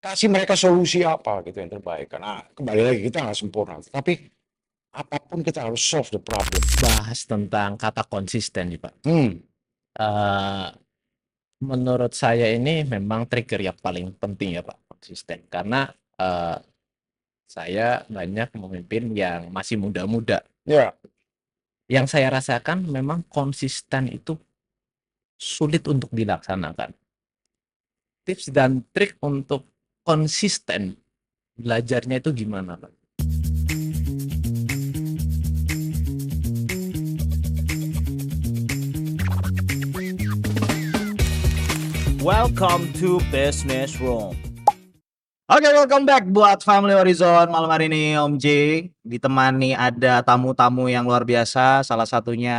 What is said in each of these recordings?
kasih mereka solusi apa gitu yang terbaik. Karena kembali lagi kita nggak sempurna, tapi apapun kita harus solve the problem. Bahas tentang kata konsisten nih Pak. Hmm, Eh, Menurut saya ini memang trigger yang paling penting ya Pak, konsisten. Karena eh, saya banyak memimpin yang masih muda-muda. ya, Yang saya rasakan memang konsisten itu sulit untuk dilaksanakan. Tips dan trik untuk konsisten belajarnya itu gimana Pak? Welcome to Business Room. Oke, welcome back buat Family Horizon. Malam hari ini Om J ditemani ada tamu-tamu yang luar biasa. Salah satunya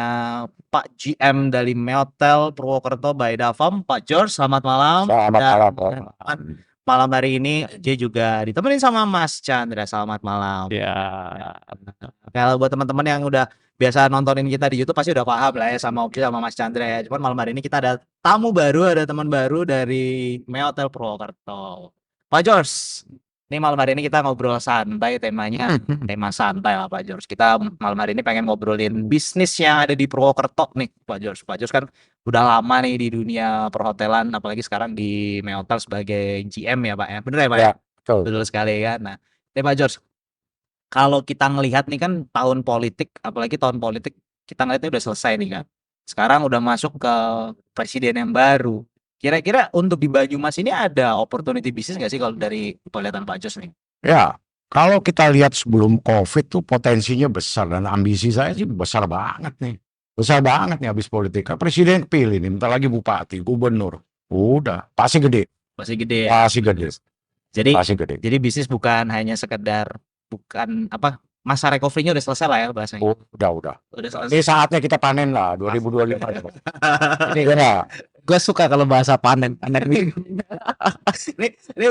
Pak GM dari Meltel Purwokerto by Davam, Pak George. Selamat malam. selamat Dan malam. Pak. malam hari ini J juga ditemenin sama Mas Chandra. Selamat malam. Ya, Kalau buat teman-teman yang udah biasa nontonin kita di YouTube pasti udah paham lah ya sama Om J sama Mas Chandra ya. Cuman malam hari ini kita ada tamu baru, ada teman baru dari Meltel Purwokerto. Pak George, ini malam hari ini kita ngobrol santai, temanya tema santai lah Pak George. Kita malam hari ini pengen ngobrolin bisnis yang ada di Purwokerto nih Pak George. Pak George kan udah lama nih di dunia perhotelan, apalagi sekarang di Meltel sebagai GM ya Pak ya. Bener ya Pak ya? Ya, betul. Betul sekali kan. Nah, Pak George, kalau kita ngelihat nih kan tahun politik, apalagi tahun politik kita ngelihatnya udah selesai nih kan. Sekarang udah masuk ke presiden yang baru. Kira-kira untuk di Banyumas ini ada opportunity bisnis nggak sih kalau dari penglihatan Pak Jos nih? Ya, kalau kita lihat sebelum COVID tuh potensinya besar dan ambisi saya sih besar banget nih. Besar banget nih habis politik. Kan presiden kepilih nih, bentar lagi bupati, gubernur. Udah, pasti gede. Masih gede ya. Pasti gede. Jadi Pasti gede. bisnis bukan hanya sekedar bukan apa masa recovery-nya udah selesai lah ya bahasanya. Udah. Udah selesai. Ini saatnya kita panen lah 2025. Ini kena. gue suka kalau bahasa panen ini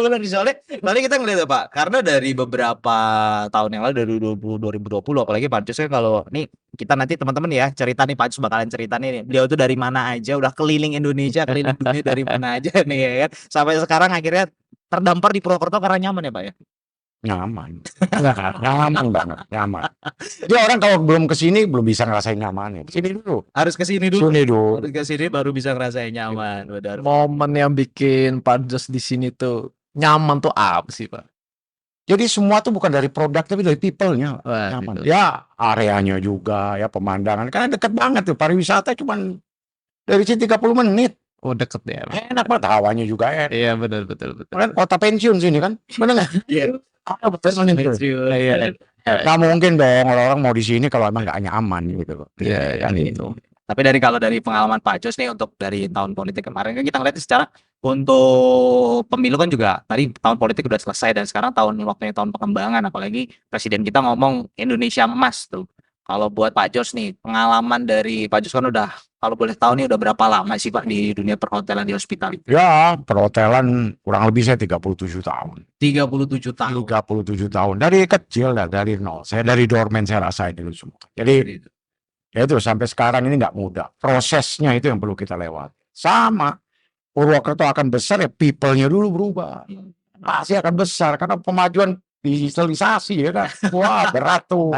benar soalnya kita ngeliat ya Pak, karena dari beberapa tahun yang lalu dari 2020 apalagi Pak Jus kan kalau nih kita nanti teman-teman ya cerita nih Pak Jus bakalan cerita nih beliau tuh dari mana aja udah keliling Indonesia keliling dunia dari mana aja nih ya kan sampai sekarang akhirnya terdampar di Purwokerto karena nyaman ya Pak ya. Nyaman. Nyaman banget, nyaman. Jadi orang kalau belum kesini belum bisa ngerasain nyaman ya. Kesini dulu. Harus kesini dulu. Sini dulu. Harus kesini baru bisa ngerasain nyaman. Benar. momen yang bikin Pak Jos di sini tuh nyaman tuh apa sih Pak? Jadi semua tuh bukan dari produk tapi dari people-nya. Wah, Nyaman. gitu. Ya areanya juga, ya pemandangan. Karena dekat banget tuh pariwisata cuman dari sini 30 menit. Oh deket ya Pak. Enak banget hawanya juga enak. Iya betul. Kan kota pensiun sini kan. Bener nggak? Iya. Betul nih. Iya. Nggak mungkin dong orang-orang mau di sini kalau emang nggak nyaman gitu. Iya, Kan iya. itu. Tapi kalau dari pengalaman Pak Jos nih untuk dari tahun politik kemarin kan kita ngeliat secara untuk pemilu kan juga tadi tahun politik udah selesai dan sekarang waktunya tahun pengembangan apalagi presiden kita ngomong Indonesia emas tuh. Kalau buat Pak Jos nih pengalaman dari Pak Jos kan udah kalau boleh tahu nih udah berapa lama sih Pak di dunia perhotelan di hospitality? Ya, perhotelan kurang lebih saya 37 tahun. 37 tahun. 37 tahun. Dari kecil, dari nol. Saya dari doorman saya rasain itu semua. Jadi, ya itu sampai sekarang ini nggak mudah. Prosesnya itu yang perlu kita lewati. Sama, Purwokerto akan besar ya people-nya dulu berubah. Pasti akan besar karena pemajuan digitalisasi ya kan. Wah, berat tuh.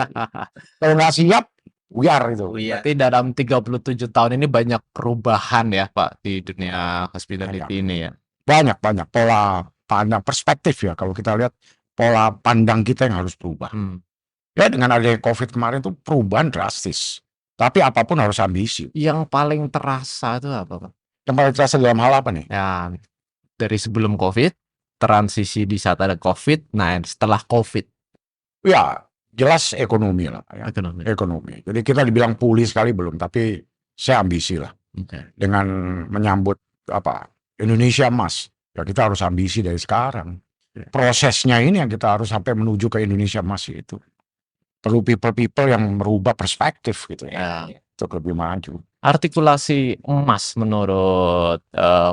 Kalau nggak siap, buyar itu. Iya. Berarti dalam 37 tahun ini banyak perubahan ya Pak di dunia hospitality ini ya. Banyak pola pandang perspektif ya. Kalau kita lihat pola pandang kita yang harus berubah. Ya dengan adanya COVID kemarin tuh perubahan drastis. Tapi apapun harus ambisi. Yang paling terasa itu apa Pak? Yang paling terasa dalam hal apa nih? Ya dari sebelum COVID, transisi di saat ada COVID, nah setelah COVID. Ya jelas ekonomi lah. Ya. Ekonomi. Jadi kita dibilang pulih sekali belum, tapi saya ambisi lah. Dengan menyambut Indonesia emas. Ya kita harus ambisi dari sekarang. Prosesnya ini yang kita harus sampai menuju ke Indonesia emas itu. Perlu people yang merubah perspektif gitu ya. Untuk lebih maju. Artikulasi emas menurut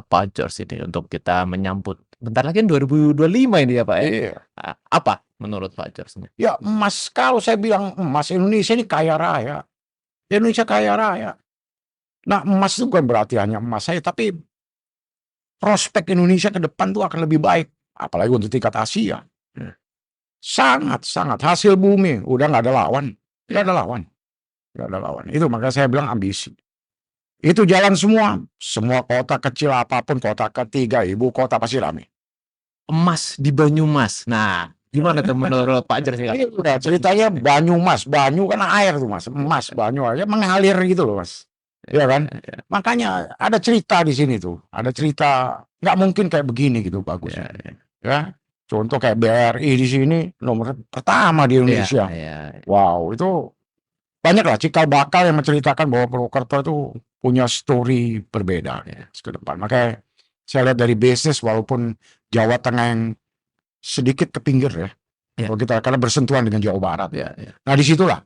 Pak George ini untuk kita menyambut bentar lagi 2025 ini ya Pak ya. Iya. Apa menurut Pak George? Ya emas, kalau saya bilang emas, Indonesia ini kaya raya. Indonesia kaya raya. Nah emas itu bukan berarti hanya emas saya, tapi prospek Indonesia ke depan tuh akan lebih baik apalagi untuk tingkat Asia. Hmm. Sangat hasil bumi, udah nggak ada lawan, nggak ada lawan, nggak ada lawan. Itu makanya saya bilang ambisi. Itu jalan semua kota kecil apapun, kota ketiga, ibu kota pasti ramai. Emas di Banyumas. Nah, gimana tuh menurut Pak Jer sih? Ini udah ceritanya Banyumas, Banyu kan air tuh Mas, emas Banyu aja mengalir gitu loh Mas. Iya kan? Makanya ada cerita di sini tuh, ada cerita nggak mungkin kayak begini gitu bagusnya. Ya, contoh kayak BRI di sini nomor pertama di Indonesia. Wow, itu banyak lah cikal bakal yang menceritakan bahwa Purwokerto itu punya story berbeda ke depan. Makanya saya lihat dari bisnis walaupun Jawa Tengah yang sedikit ke pinggir ya. Kalau kita karena bersentuhan dengan Jawa Barat. Nah disitulah.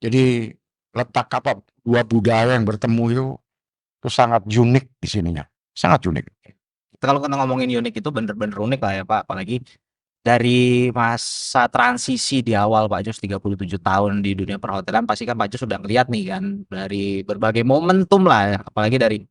Jadi letak apa dua budaya yang bertemu itu sangat unik di sininya. Sangat unik. Kalau kita ngomongin unik itu bener-bener unik lah ya Pak, apalagi dari masa transisi di awal Pak Jos 37 tahun di dunia perhotelan, pasti kan Pak Jos sudah ngeliat nih kan dari berbagai momentum lah ya, apalagi dari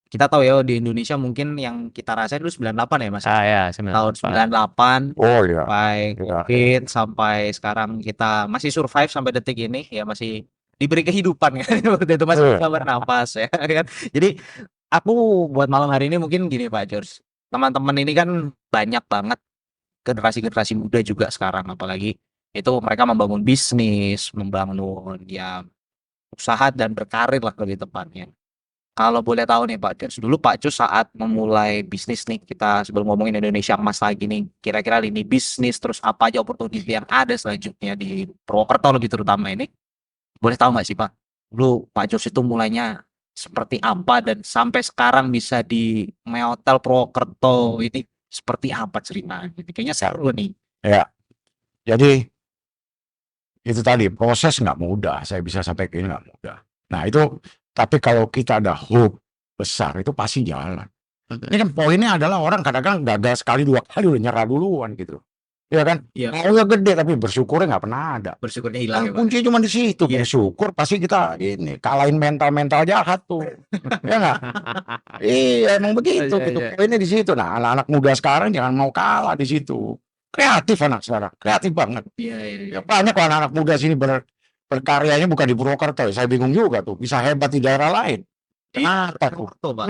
kita tahu ya di Indonesia mungkin yang kita rasain dulu 98 ya Mas. Tahun 98 Oh iya. sampai COVID sampai sekarang kita masih survive sampai detik ini ya, masih diberi kehidupan kan waktu itu masih bisa bernafas ya kan. Jadi aku buat malam hari ini mungkin gini Pak George, teman-teman ini kan banyak banget generasi muda juga sekarang, apalagi itu mereka membangun bisnis, membangun ya usaha dan berkarir lah lebih tepatnya. Kalau boleh tahu nih Pak George, dulu Pak George saat memulai bisnis nih, kita sebelum ngomongin Indonesia Emas lagi nih, kira-kira lini bisnis terus apa aja opportunity yang ada selanjutnya di Purwokerto lebih terutama ini, boleh tahu nggak sih Pak? Dulu Pak George itu mulainya seperti apa dan sampai sekarang bisa di Meotel Purwokerto ini seperti apa ceritanya? Kayaknya seru nih. Ya, jadi itu tadi proses nggak mudah. Saya bisa sampaikan nggak mudah. Nah itu, tapi kalau kita ada hope besar itu pasti jalan. Ini kan poinnya adalah orang kadang-kadang gagal sekali dua kali udah nyerah duluan gitu. Iya kan? Iya. Maunya gede tapi bersyukurnya nggak pernah ada. Bersyukurnya hilang ya Pak. Kuncinya cuma di situ. Iya. Bersyukur pasti kita ini kalahin mental jahat tuh. Ya nggak? Iya emang begitu gitu. Poinnya di situ. Nah anak-anak muda sekarang jangan mau kalah di situ. Kreatif anak sekarang, kreatif banget. Iya. Ya, banyak kok anak-anak muda sini berkaryanya bukan di Purwokerto. Saya bingung juga tuh. Bisa hebat di daerah lain. Kenapa tuh? Purwokerto Pak.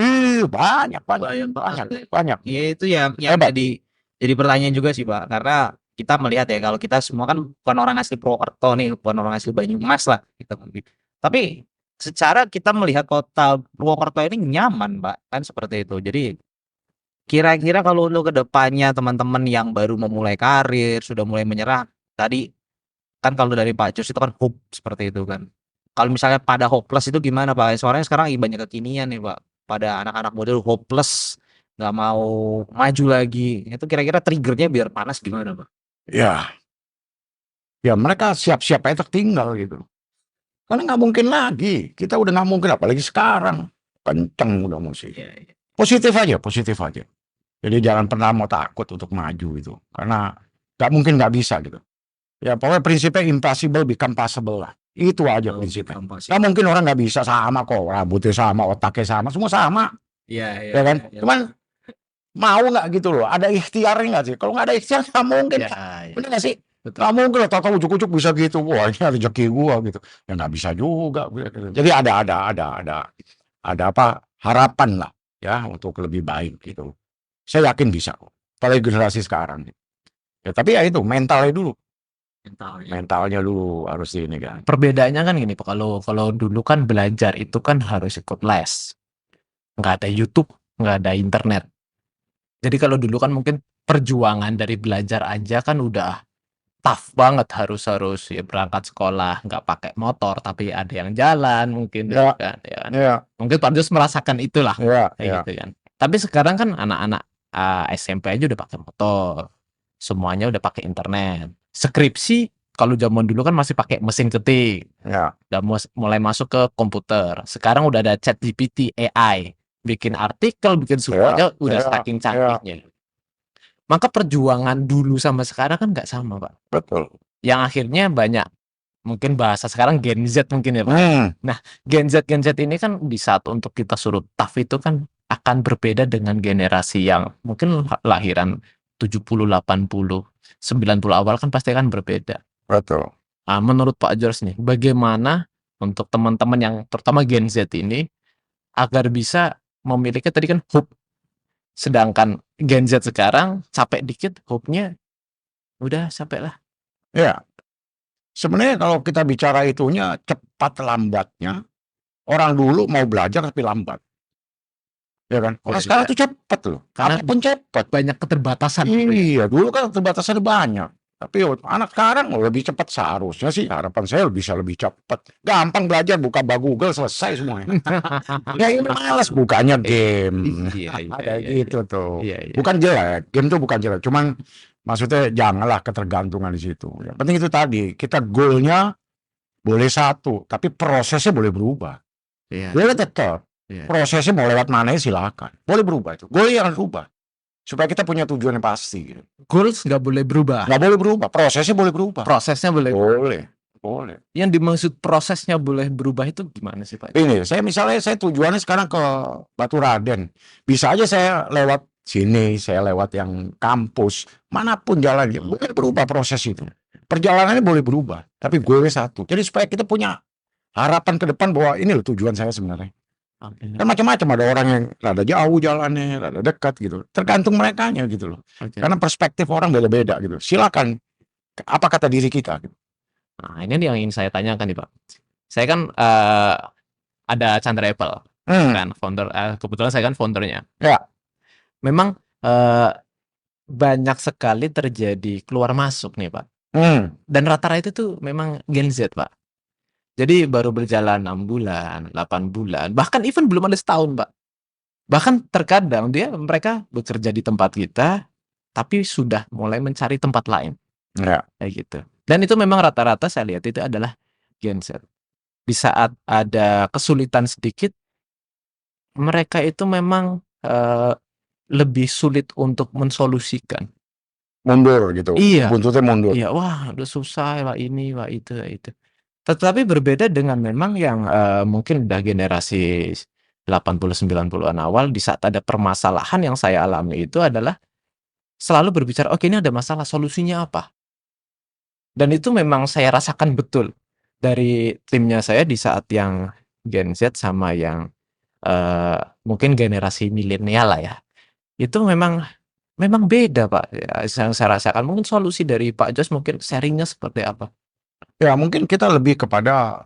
Banyak. Ya itu yang Hebat. jadi pertanyaan juga sih Pak, karena kita melihat ya kalau kita semua kan bukan orang asli Purwokerto nih, bukan orang asli Banyumas lah kita. Tapi secara kita melihat kota Purwokerto ini nyaman Pak, kan seperti itu. Jadi kira-kira kalau untuk kedepannya teman-teman yang baru memulai karir, sudah mulai menyerah, tadi kan kalau dari Pak Jus itu kan hope seperti itu kan. Kalau misalnya pada hopeless itu gimana Pak? Soalnya sekarang banyak kekinian nih Pak, pada anak-anak muda hopeless, nggak mau maju lagi. Itu kira-kira triggernya biar panas gimana Pak? Ya mereka siap-siap aja tertinggal gitu. Karena nggak mungkin lagi. Kita udah nggak mungkin, apalagi sekarang. Kenceng udah mesti. Positif aja. Jadi jangan pernah mau takut untuk maju itu. Karena nggak mungkin nggak bisa gitu. Ya pokoknya prinsipnya impossible become possible lah. Itu aja prinsipnya. Nggak mungkin orang nggak bisa sama kok. Rambutnya sama, otaknya sama, semua sama. Iya. Ya kan? Cuman mau nggak gitu loh. Ada ikhtiarnya nggak sih? Kalau nggak ada ikhtiar nggak mungkin. Bener nggak sih? Nggak mungkin lah. Tahu ujuk-ujuk bisa gitu. Wah ini rezeki gua gitu. Ya nggak bisa juga. Jadi ada apa harapan lah ya untuk lebih baik gitu. Saya yakin bisa kok. Apalagi generasi sekarang. Ya tapi ya itu mentalnya dulu. Mentalnya dulu harus ini kan. Perbedaannya kan gini Pak, kalau dulu kan belajar itu kan harus ikut les. Nggak ada YouTube, nggak ada internet. Jadi kalau dulu kan mungkin perjuangan dari belajar aja kan udah tough banget, harus ya berangkat sekolah nggak pakai motor tapi ada yang jalan mungkin Ya. kan, ya kan. Ya. Mungkin Pak Jus merasakan itulah Ya. kayak gitu kan. Tapi sekarang kan anak-anak SMP aja udah pakai motor, semuanya udah pakai internet. Skripsi kalau zaman dulu kan masih pakai mesin ketik, Ya. udah mulai masuk ke komputer. Sekarang udah ada ChatGPT, AI, bikin artikel, bikin semuanya udah saking canggihnya. Maka perjuangan dulu sama sekarang kan nggak sama Pak. Betul. Yang akhirnya banyak mungkin bahasa sekarang Gen Z mungkin ya Pak. Nah Gen Z ini kan di saat untuk kita suruh tough itu kan akan berbeda dengan generasi yang mungkin lahiran 70, 80, 90 awal kan pasti akan berbeda. Betul. Menurut Pak George nih, bagaimana untuk teman-teman yang terutama Gen Z ini agar bisa memiliki tadi kan hope, sedangkan Gen Z sekarang capek dikit hope-nya udah sampai lah. Ya, sebenarnya kalau kita bicara itunya cepat lambatnya, orang dulu mau belajar tapi lambat. Ya kan? Orang Ya, sekarang tuh cepat loh. Karena Apapun cepat. banyak keterbatasan. Iya, dulu kan keterbatasannya banyak. Tapi anak sekarang lebih cepat seharusnya sih. Harapan saya bisa lebih cepat. Gampang belajar, buka Google selesai semuanya. Ya ini malas bukanya game. Iya, iya, Ada iya, gitu tuh. iya, iya. Bukan jelek, game tuh bukan jelek. Cuman maksudnya janganlah ketergantungan di situ. Yang penting itu tadi, kita goalnya boleh satu, tapi prosesnya boleh berubah. Iya, Boleh tetap. iya. Prosesnya mau lewat mana silakan. Boleh berubah itu. Goal yang berubah. Supaya kita punya tujuan yang pasti. Gitu. Goals nggak boleh berubah. Nggak boleh berubah. Prosesnya boleh berubah. Prosesnya boleh. Boleh. Boleh. Yang dimaksud prosesnya boleh berubah itu gimana sih Pak? Ini saya tujuannya sekarang ke Batu Raden. Bisa aja saya lewat sini, saya lewat yang kampus, manapun jalannya, boleh berubah proses itu. Perjalanannya boleh berubah, tapi gue satu. Jadi supaya kita punya harapan ke depan bahwa ini loh tujuan saya sebenarnya. Oke. Kan macam-macam, ada orang yang rada jauh jalannya, rada dekat gitu. Tergantung merekanya gitu loh. Oke. Karena perspektif orang beda-beda gitu. Silakan apa kata diri kita gitu. Nah, ini yang ingin saya tanyakan nih Pak. Saya kan ada Chandra Apple kan founder, kebetulan saya kan foundernya. Ya. Memang banyak sekali terjadi keluar masuk nih Pak. Dan rata-rata itu tuh memang Gen Z Pak. Jadi baru berjalan 6 bulan, 8 bulan, bahkan even belum ada setahun Pak. Bahkan terkadang mereka bekerja di tempat kita, tapi sudah mulai mencari tempat lain. Ya. Kayak gitu. Dan itu memang rata-rata saya lihat itu adalah Gen Z. Di saat ada kesulitan sedikit, mereka itu memang lebih sulit untuk mensolusikan. Mundur gitu. Iya. Buntutnya mundur. Iya, wah udah susah, wah ini, wah itu, wah itu. Tetapi berbeda dengan memang yang mungkin udah generasi 80-90-an awal, di saat ada permasalahan yang saya alami itu adalah selalu berbicara, oke ini ada masalah, solusinya apa? Dan itu memang saya rasakan betul dari timnya saya di saat yang Gen Z sama yang mungkin generasi milenial lah ya. Itu memang beda Pak. Ya, yang saya rasakan mungkin solusi dari Pak Jos mungkin sharingnya seperti apa? Ya mungkin kita lebih kepada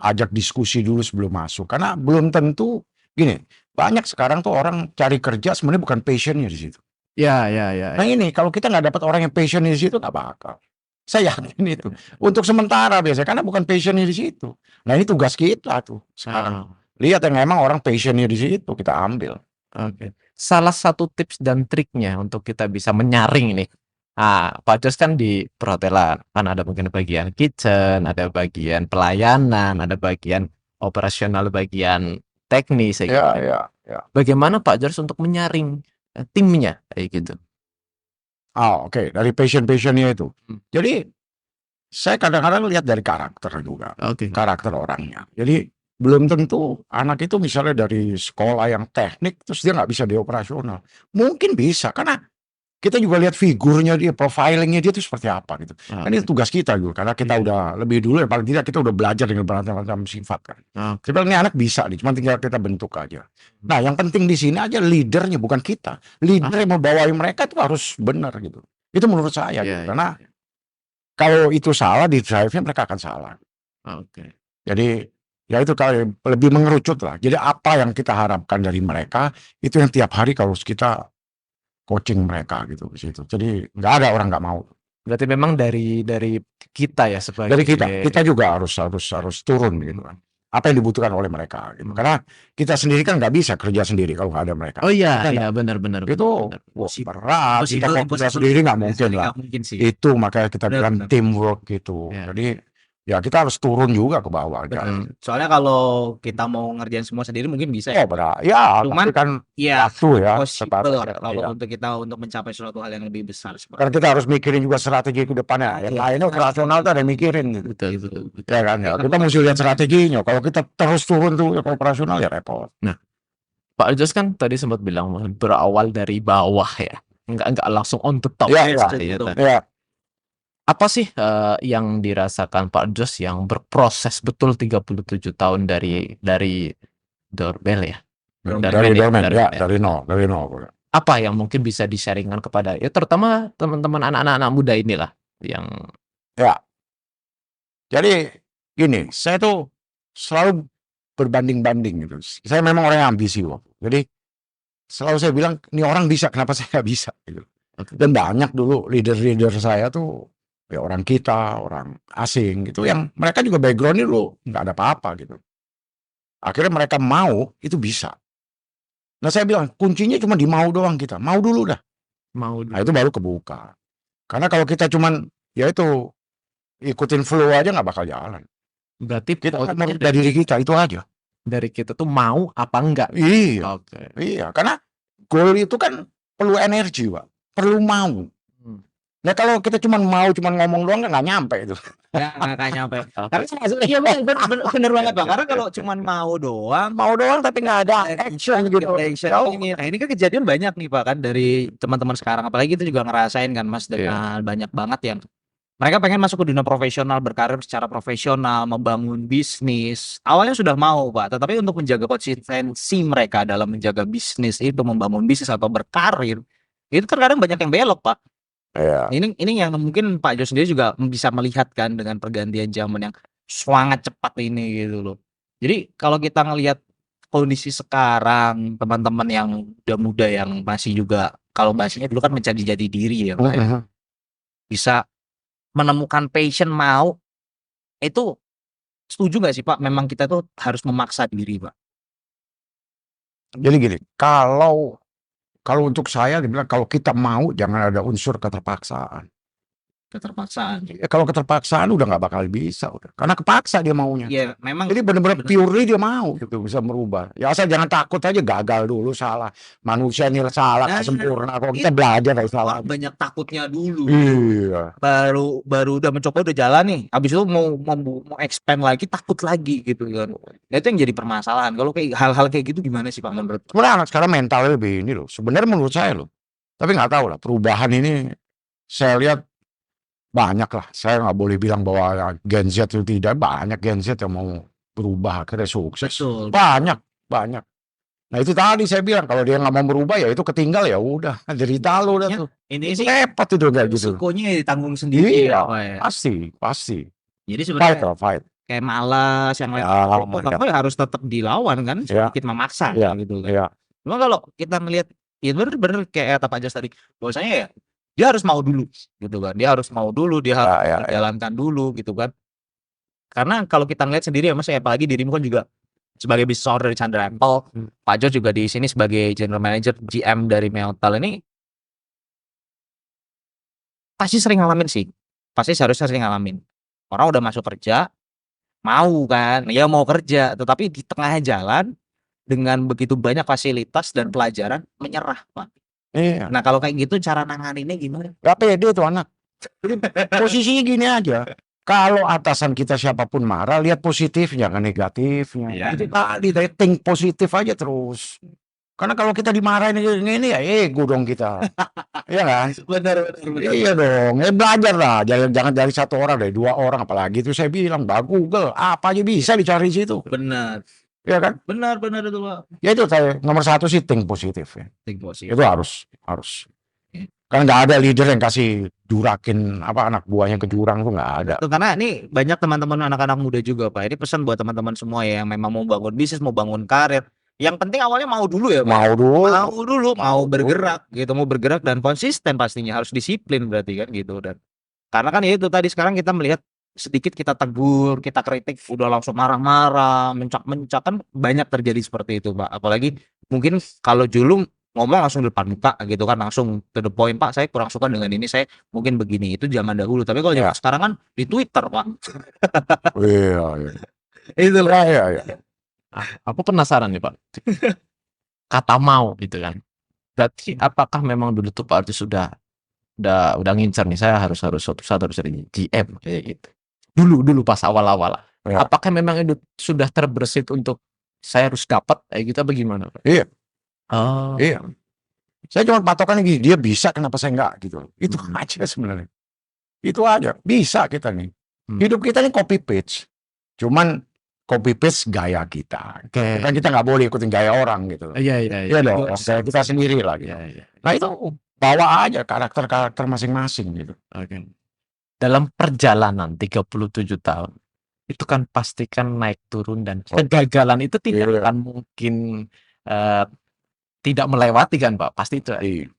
ajak diskusi dulu sebelum masuk. Karena belum tentu gini, banyak sekarang tuh orang cari kerja sebenarnya bukan passionnya di situ. Ya. Nah ini kalau kita nggak dapat orang yang passionnya di situ nggak bakal. Saya yakin itu. Untuk sementara biasanya karena bukan passionnya di situ. Nah ini tugas kita tuh sekarang. Lihat yang emang orang passionnya di situ kita ambil. Oke. Salah satu tips dan triknya untuk kita bisa menyaring nih. Pak Jos kan di perhotelan, kan ada mungkin bagian kitchen, ada bagian pelayanan, ada bagian operasional, bagian teknis. Ya. Bagaimana Pak Jos untuk menyaring timnya kayak gitu? Oke. Dari passionnya itu. Jadi saya kadang-kadang lihat dari karakter juga. Oke. Karakter orangnya. Jadi belum tentu anak itu misalnya dari sekolah yang teknik terus dia nggak bisa di operasional. Mungkin bisa karena kita juga lihat figurnya dia, profilingnya dia itu seperti apa gitu. Kan itu tugas kita juga karena kita udah lebih dulu ya paling tidak kita udah belajar dengan bermacam-macam sifat kan. Kita ini anak bisa nih, cuma tinggal kita bentuk aja. Nah yang penting di sini aja leadernya bukan kita. Leader yang membawahi mereka itu harus benar gitu. Itu menurut saya gitu. Karena kalau itu salah di drive-nya mereka akan salah. Oke. Jadi ya itu kali lebih mengerucut lah. Jadi apa yang kita harapkan dari mereka itu yang tiap hari kalau kita coaching mereka gitu di situ. Jadi nggak ada orang nggak mau. Berarti memang dari kita ya sebagai Dari kita juga harus turun gitu kan. Apa yang dibutuhkan oleh mereka gitu. Karena kita sendiri kan nggak bisa kerja sendiri kalau nggak ada mereka. Oh iya, benar. Itu berat. Kita sendiri nggak mungkin lah. Itu makanya kita bilang teamwork gitu. Jadi ya kita harus turun juga ke bawah. Soalnya kalau kita mau ngerjain semua sendiri mungkin bisa ya. Berat. Ya, cuman tapi kan waktu ya. Kalau untuk kita untuk mencapai suatu hal yang lebih besar. Karena kita harus mikirin juga strategi ke depannya. Yang lainnya operasional tuh ada yang mikirin gitu. Betul. Ya kan ya. Kita mesti lihat strateginya. Kalau kita terus turun tuh ke operasional ya repot. Nah, Pak Jos kan tadi sempat bilang berawal dari bawah ya. nggak langsung on the top. Iya, Gitu. betul. Iya. Apa sih yang dirasakan Pak Jos yang berproses betul 37 tahun dari doorbell ya? Dari doorman, ya, ya. dari nol. Apa yang mungkin bisa di-sharing-kan kepada ya terutama teman-teman anak-anak muda inilah yang Ya. Jadi gini, saya tuh selalu berbanding-banding gitu. Saya memang orang yang ambisi kok. Jadi selalu saya bilang, ini orang bisa, kenapa saya nggak bisa? Gitu. Dan banyak dulu leader-leader saya tuh ya orang kita, orang asing gitu, yang mereka juga background-nya dulu nggak ada apa-apa gitu. Akhirnya mereka mau, itu bisa. Nah saya bilang, kuncinya cuma di mau doang kita. Mau dulu dah. mau Nah itu baru kebuka. Karena kalau kita cuman, ya itu, ikutin flow aja nggak bakal jalan. berarti Kita kan poinnya harus dari diri kita, itu aja. dari kita tuh mau apa enggak. Iya, Oke. iya. Karena goal itu kan perlu energi, Pak. Perlu mau. Hmm. Nah kalau kita cuman mau, cuman ngomong doang kan nggak nyampe itu. Ya, nggak nyampe. Oke. Karena iya bener banget Bang. Karena kalau cuman mau doang, Mau doang tapi nggak ada action gitu. action Jauh. ini. Nah, ini kan kejadian banyak nih Pak kan dari teman-teman sekarang, apalagi itu juga ngerasain kan Mas Iya. dengan banyak banget yang mereka pengen masuk ke dunia profesional, berkarir secara profesional, membangun bisnis. Awalnya sudah mau Pak, tetapi untuk menjaga konsistensi mereka dalam menjaga bisnis itu, membangun bisnis atau berkarir, itu terkadang banyak yang belok Pak. Iya. Ini yang mungkin Pak Jo sendiri juga bisa melihat kan dengan pergantian zaman yang sangat cepat ini gitu loh. Jadi kalau kita ngelihat kondisi sekarang, teman-teman yang muda-muda yang masih juga kalau bahasanya dulu kan mencari jati diri ya Pak ya, Mhm. bisa menemukan passion mau, itu setuju nggak sih Pak? Memang kita tuh harus memaksa diri Pak. Jadi gini, kalau untuk saya dibilang kalau kita mau jangan ada unsur keterpaksaan. Keterpaksaan. Ya, kalau keterpaksaan udah nggak bakal bisa udah. Karena kepaksa dia maunya. Iya, memang Jadi benar-benar benar. purely dia mau gitu bisa merubah. Ya asal jangan takut aja gagal dulu, salah. Manusia ini salah, nggak Nah, sempurna. Kalau kita belajar dari salah. orang banyak takutnya dulu. Iya. Baru udah mencoba udah jalan nih. Habis itu mau expand lagi takut lagi gitu kan. Nah, itu yang jadi permasalahan. Kalau kayak hal-hal kayak gitu gimana sih Pak menurut Pak? Sebenarnya anak sekarang mentalnya lebih ini loh. Sebenarnya menurut saya loh. Tapi nggak tahu lah perubahan ini saya lihat banyak lah. Saya nggak boleh bilang bahwa Gen Z itu tidak, banyak Gen Z yang mau berubah akhirnya sukses. Betul. Banyak. Nah itu tadi saya bilang kalau dia nggak mau berubah ya itu ketinggal ya udah derita lu udah Ya, tuh. ini Itu sih repot itu kayak gitu. risikonya ditanggung sendiri Iya, ya Pak ya. pasti. Jadi Fight sebenarnya lah, fight. kayak malas yang lain Ya, ya harus tetap dilawan kan, Ya. sedikit memaksa Iya. gitu kan. Iya. Cuma kalau kita ngelihat ya bener kayak kata Pak Jas tadi, bahwasanya ya dia harus mau dulu gitu kan. Dia harus mau dulu, dia harus Ya. menjalankan dulu gitu kan. Karena kalau kita ngelihat sendiri ya Mas, ya apalagi dirimu kan juga sebagai business owner dari Chandra Apple, Pak Jos juga di sini sebagai general manager GM dari Meotal ini pasti sering ngalamin sih. Pasti seharusnya sering ngalamin. Orang udah masuk kerja, mau kan, ya mau kerja, tetapi di tengah jalan dengan begitu banyak fasilitas dan pelajaran menyerah, Pak. Iya. Nah, kalau kayak gitu cara nanganinnya gimana? Gak pede tuh anak. Jadi posisinya gini aja. Kalau atasan kita siapapun marah, lihat positifnya kan negatifnya. Iya. Itu tadi think positif aja terus. Karena kalau kita dimarahin ini ya ego dong kita. Iya kan? Benar. Iya dong. Belajar lah. Jangan dari satu orang, dari dua orang. Apalagi itu saya bilang, Google apa aja bisa dicari di situ. Benar. Iya kan? Benar itu, Pak. Ya itu saya nomor satu sih think positif ya. Think positif. Itu harus. Kan nggak ada leader yang kasih durakin anak buahnya ke jurang tuh nggak ada. Tuh, karena ini banyak teman-teman anak-anak muda juga, Pak. Ini pesan buat teman-teman semua ya yang memang mau bangun bisnis, mau bangun karir. Yang penting awalnya mau dulu ya, Pak. Mau dulu. Mau bergerak gitu, mau bergerak dan konsisten pastinya, harus disiplin berarti kan gitu. Dan karena kan ya itu tadi sekarang kita melihat sedikit kita tegur, kita kritik udah langsung marah-marah, mencak-mencak, kan banyak terjadi seperti itu, Pak. Apalagi mungkin kalau dulu ngomong langsung depan muka gitu kan, langsung to the point, Pak, saya kurang suka dengan ini, saya mungkin begini. Itu zaman dahulu. Tapi kalau zaman sekarang kan di Twitter, Pak. Iya. Itu loh. Iya. Aku penasaran nih Pak. Kata mau gitu kan. Berarti apakah memang dulu tuh Pak Artis udah ngincar nih, saya harus suatu saat harus jadi GM kayak gitu. Dulu pas awal-awal. Ya. Apakah memang itu sudah terbersit untuk saya harus dapat kayak gitu apa gimana Pak? Iya. Oh. Iya. Saya cuma patokannya gini, dia bisa kenapa saya enggak gitu. Itu aja sebenarnya. Itu aja. Bisa kita nih. Hidup kita ini copy paste. Cuman copy paste gaya kita. Oke. Kan kita nggak boleh ikutin gaya orang gitu. Iya, iya, Iya dong, Iya, gaya kita sendiri lah gitu. iya, iya. Nah itu bawa aja karakter-karakter masing-masing gitu. Oke. Dalam perjalanan 37 tahun, itu kan pastikan naik turun dan kegagalan itu tidak Iya. akan mungkin tidak melewati kan Pak, pasti itu. Iya.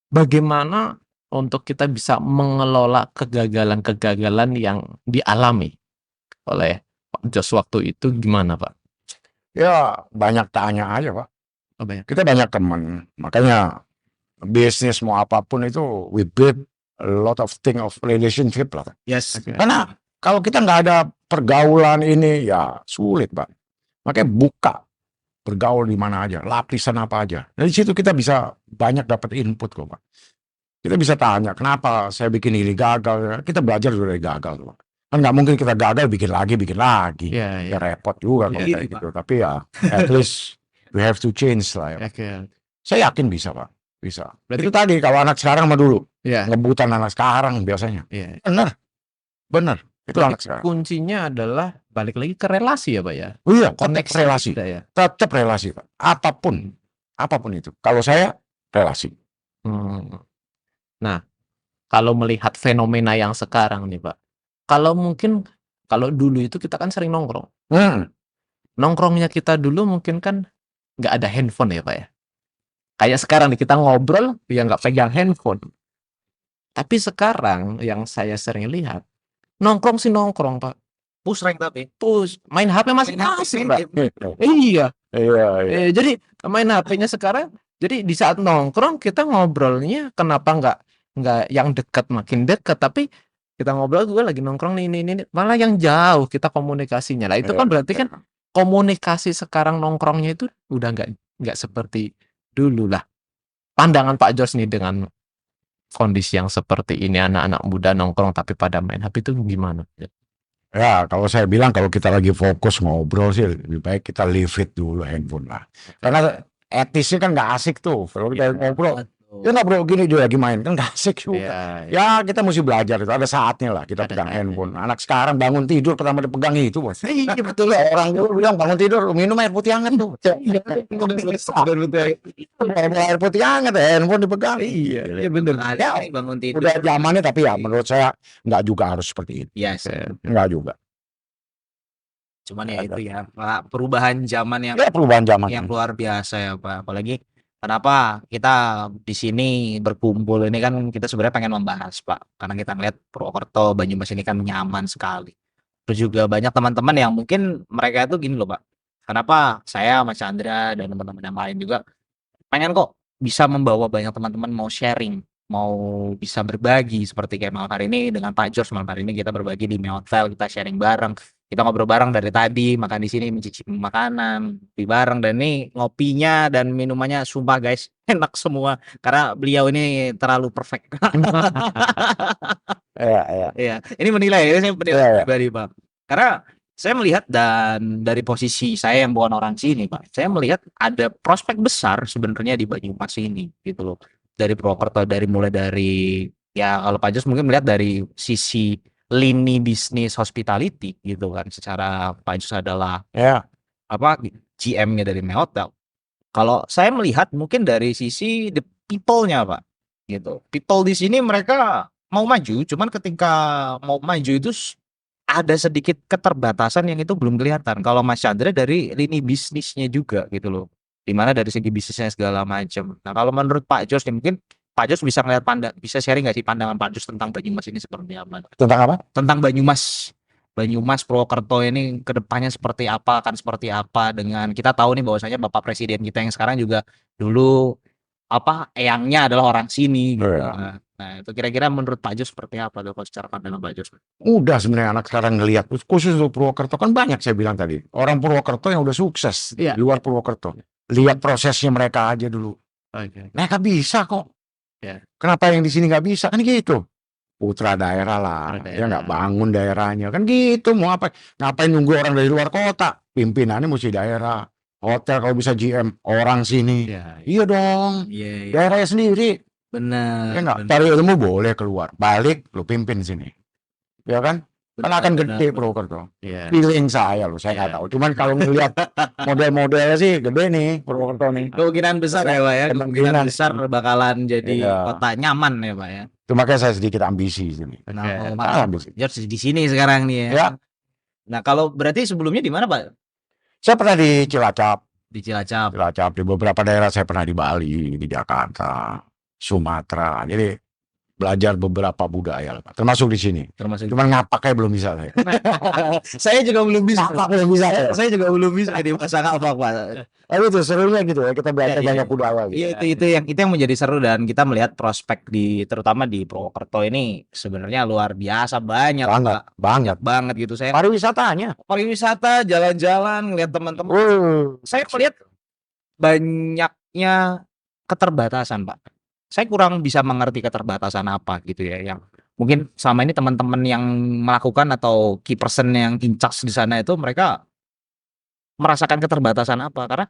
Bagaimana untuk kita bisa mengelola kegagalan-kegagalan yang dialami oleh Pak Jos waktu itu gimana Pak? Ya banyak tanya aja Pak. Oh, banyak. Kita banyak teman. Makanya bisnis mau apapun itu we build a lot of thing of relationship lah. Yes. Oke. Karena kalau kita nggak ada pergaulan ini ya sulit Pak. Makanya buka bergaul di mana aja, lapisan apa aja. Dari situ kita bisa banyak dapat input kok Pak. Kita bisa tanya kenapa saya bikin ini gagal. Kita belajar dari gagal Pak. Kan nggak mungkin kita gagal bikin lagi. Iya, iya. Ya repot juga kalau Iya, kayak Pak. gitu. Tapi ya at least we have to change lah ya. Oke. Saya yakin bisa Pak. Bisa. Berarti- Itu tadi kalau anak sekarang mah dulu. Iya, Ngebutan anak sekarang biasanya. iya. Bener. Itu anak Berarti sekarang. kuncinya adalah balik lagi ke relasi ya Pak ya. Oh iya, tetap Koneksi relasi. kita ya. Tetap relasi Pak. Apapun itu. Kalau saya relasi. Hmm. Nah, kalau melihat fenomena yang sekarang nih Pak, kalau dulu itu kita kan sering nongkrong. Nongkrongnya kita dulu mungkin kan nggak ada handphone ya Pak ya. Kayak sekarang nih kita ngobrol ya nggak pegang handphone. Tapi sekarang yang saya sering lihat nongkrong sih nongkrong Pak. Push rank tapi. Push main HP masih Main HP, asik main Pak. game. Iya. Iya. Jadi main HP-nya sekarang. Jadi di saat nongkrong kita ngobrolnya kenapa nggak yang dekat makin dekat, tapi kita ngobrol gue lagi nongkrong nih ini malah yang jauh kita komunikasinya. Lah itu kan berarti kan komunikasi sekarang nongkrongnya itu udah nggak seperti dulu lah. Pandangan Pak Jos nih dengan kondisi yang seperti ini anak-anak muda nongkrong tapi pada main HP itu gimana? Ya, kalau saya bilang kalau kita lagi fokus ngobrol sih lebih baik kita leave it dulu handphone lah. Karena etisnya kan nggak asik tuh. Kalau kita ngobrol, ya nggak bro gini dia lagi main kan nggak asik juga. Iya. Ya kita mesti belajar itu. Ada saatnya lah kita Ada pegang saatnya. handphone. Anak sekarang bangun tidur pertama dipegang itu bos. Iya betul. Orang dulu bilang bangun tidur minum air putih hangat tuh. Air putih hangat handphone dipegang. Iya benar. Ada bangun tidur. Udah zamannya tapi ya menurut saya nggak juga harus seperti itu. Yes. Nggak juga. Cuman ya itu ya Pak, perubahan zaman yang Ya perubahan zaman. luar biasa ya Pak. Apalagi kenapa kita di sini berkumpul ini kan kita sebenarnya pengen membahas Pak. Karena kita ngeliat Purwokerto, Banyumas ini kan nyaman sekali. Terus juga banyak teman-teman yang mungkin mereka itu gini loh Pak. Kenapa saya, Mas Chandra dan teman-teman yang lain juga pengen kok bisa membawa banyak teman-teman mau sharing, mau bisa berbagi seperti kayak malam hari ini dengan Pak Jos. Malam hari ini kita berbagi di Hotel, kita sharing bareng. Kita ngobrol bareng dari tadi, makan di sini, mencicipi makanan, ngopi bareng, dan ini ngopinya dan minumannya sumpah guys enak semua karena beliau ini terlalu perfect. Iya. Iya, ini menilai ya, saya menilai Iya, iya. pribadi Pak. Karena saya melihat dan dari posisi saya yang bukan orang sini Pak, saya melihat ada prospek besar sebenarnya di Banyumas ini gitu loh. Dari Purwokerto, mulai dari ya kalau Pak Jos mungkin melihat dari sisi lini bisnis hospitality gitu kan, secara Pak Jos adalah Ya. GM-nya dari Hotel. Kalau saya melihat mungkin dari sisi the people-nya Pak, gitu. People di sini mereka mau maju, cuman ketika mau maju itu ada sedikit keterbatasan yang itu belum kelihatan. Kalau Mas Chandra dari lini bisnisnya juga gitu loh, dimana dari segi bisnisnya segala macam. Nah kalau menurut Pak Jos nih, mungkin Pak Jos bisa bisa sharing nggak sih pandangan Pak Jos tentang Banyumas ini seperti apa? Tentang apa? Tentang Banyumas Purwokerto ini kedepannya seperti apa, akan seperti apa, dengan kita tahu nih bahwasanya Bapak Presiden kita yang sekarang juga dulu eyangnya adalah orang sini gitu. Iya. Nah itu kira-kira menurut Pak Jos seperti apa tuh kalau secara pandangan Pak Jos? Udah sebenarnya anak sekarang ngelihat khusus untuk Purwokerto kan banyak saya bilang tadi. Orang Purwokerto yang udah sukses Iya. di luar Purwokerto. Lihat prosesnya mereka aja dulu. Oke. Mereka bisa kok. Ya. Kenapa yang di sini nggak bisa? Kan gitu. Putra daerah lah. Putra Ya nggak daerah. bangun daerahnya. Kan gitu. Mau apa? Ngapain nunggu orang dari luar kota? Pimpinannya mesti daerah. hotel kalau bisa GM orang sini. Iya, Iya dong, iya, iya. daerahnya sendiri. Benar. Ya enggak, benar, cari ilmu boleh keluar, balik lu pimpin sini. Ya kan? Kan benar, akan benar, gede benar. Purwokerto. Iya. Feeling saya loh, saya nggak Iya. tahu. Cuman kalau ngelihat model-modelnya sih gede nih Purwokerto nih. Kemungkinan besar ya Pak ya, kemungkinan Kemungkinan. besar bakalan jadi Iya. kota nyaman ya Pak ya. Itu makanya saya sedikit ambisi sini. Nah, Oke. oh, Ah, makanya ambisi. George di sini sekarang nih ya. Ya, Nah, kalau berarti sebelumnya di mana Pak? saya pernah di Cilacap, Di Cilacap. di beberapa daerah saya pernah di Bali, di Jakarta, Sumatera. Jadi belajar beberapa budaya lah, Pak. Termasuk di sini. Termasuk Cuman ngapaknya belum bisa saya. saya juga belum bisa. Ngapak belum bisa saya. Saya juga belum bisa di masak apa Pak. Tapi itu serunya gitu ya, kita belajar Iya, iya. banyak budaya gitu. Iya itu yang menjadi seru dan kita melihat prospek terutama di Purwokerto ini sebenarnya luar biasa banyak Banget, Pak. banget. Banget gitu saya Pariwisatanya. pariwisata jalan-jalan ngeliat teman-teman saya melihat banyaknya keterbatasan Pak. Saya kurang bisa mengerti keterbatasan apa gitu ya yang mungkin selama ini teman-teman yang melakukan atau key person yang in charge di sana itu mereka merasakan keterbatasan apa karena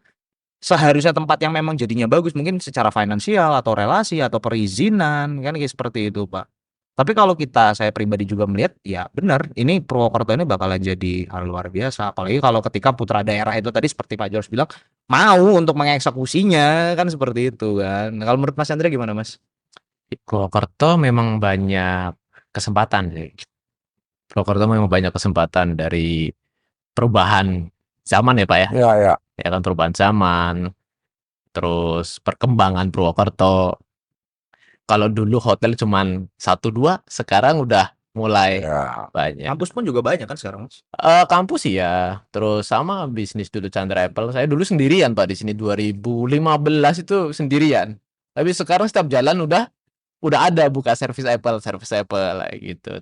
seharusnya tempat yang memang jadinya bagus mungkin secara finansial atau relasi atau perizinan kan kayak seperti itu Pak. Tapi kalau saya pribadi juga melihat ya benar ini Purwokerto ini bakalan jadi hal luar biasa apalagi kalau ketika putra daerah itu tadi seperti Pak George bilang mau untuk mengeksekusinya kan seperti itu kan. Nah, kalau menurut Mas Chandra gimana Mas? Purwokerto memang banyak kesempatan sih. Purwokerto memang banyak kesempatan dari perubahan zaman ya Pak ya. Ya, ya. Ya kan perubahan zaman, terus perkembangan Purwokerto. Kalau dulu hotel cuman 1-2, sekarang udah mulai Ya. banyak. Kampus pun juga banyak kan sekarang Mas? Kampus iya, terus sama bisnis dulu Chandra Apple. Saya dulu sendirian Pak di sini 2015 itu sendirian. Tapi sekarang setiap jalan udah ada buka service Apple kayak gitu.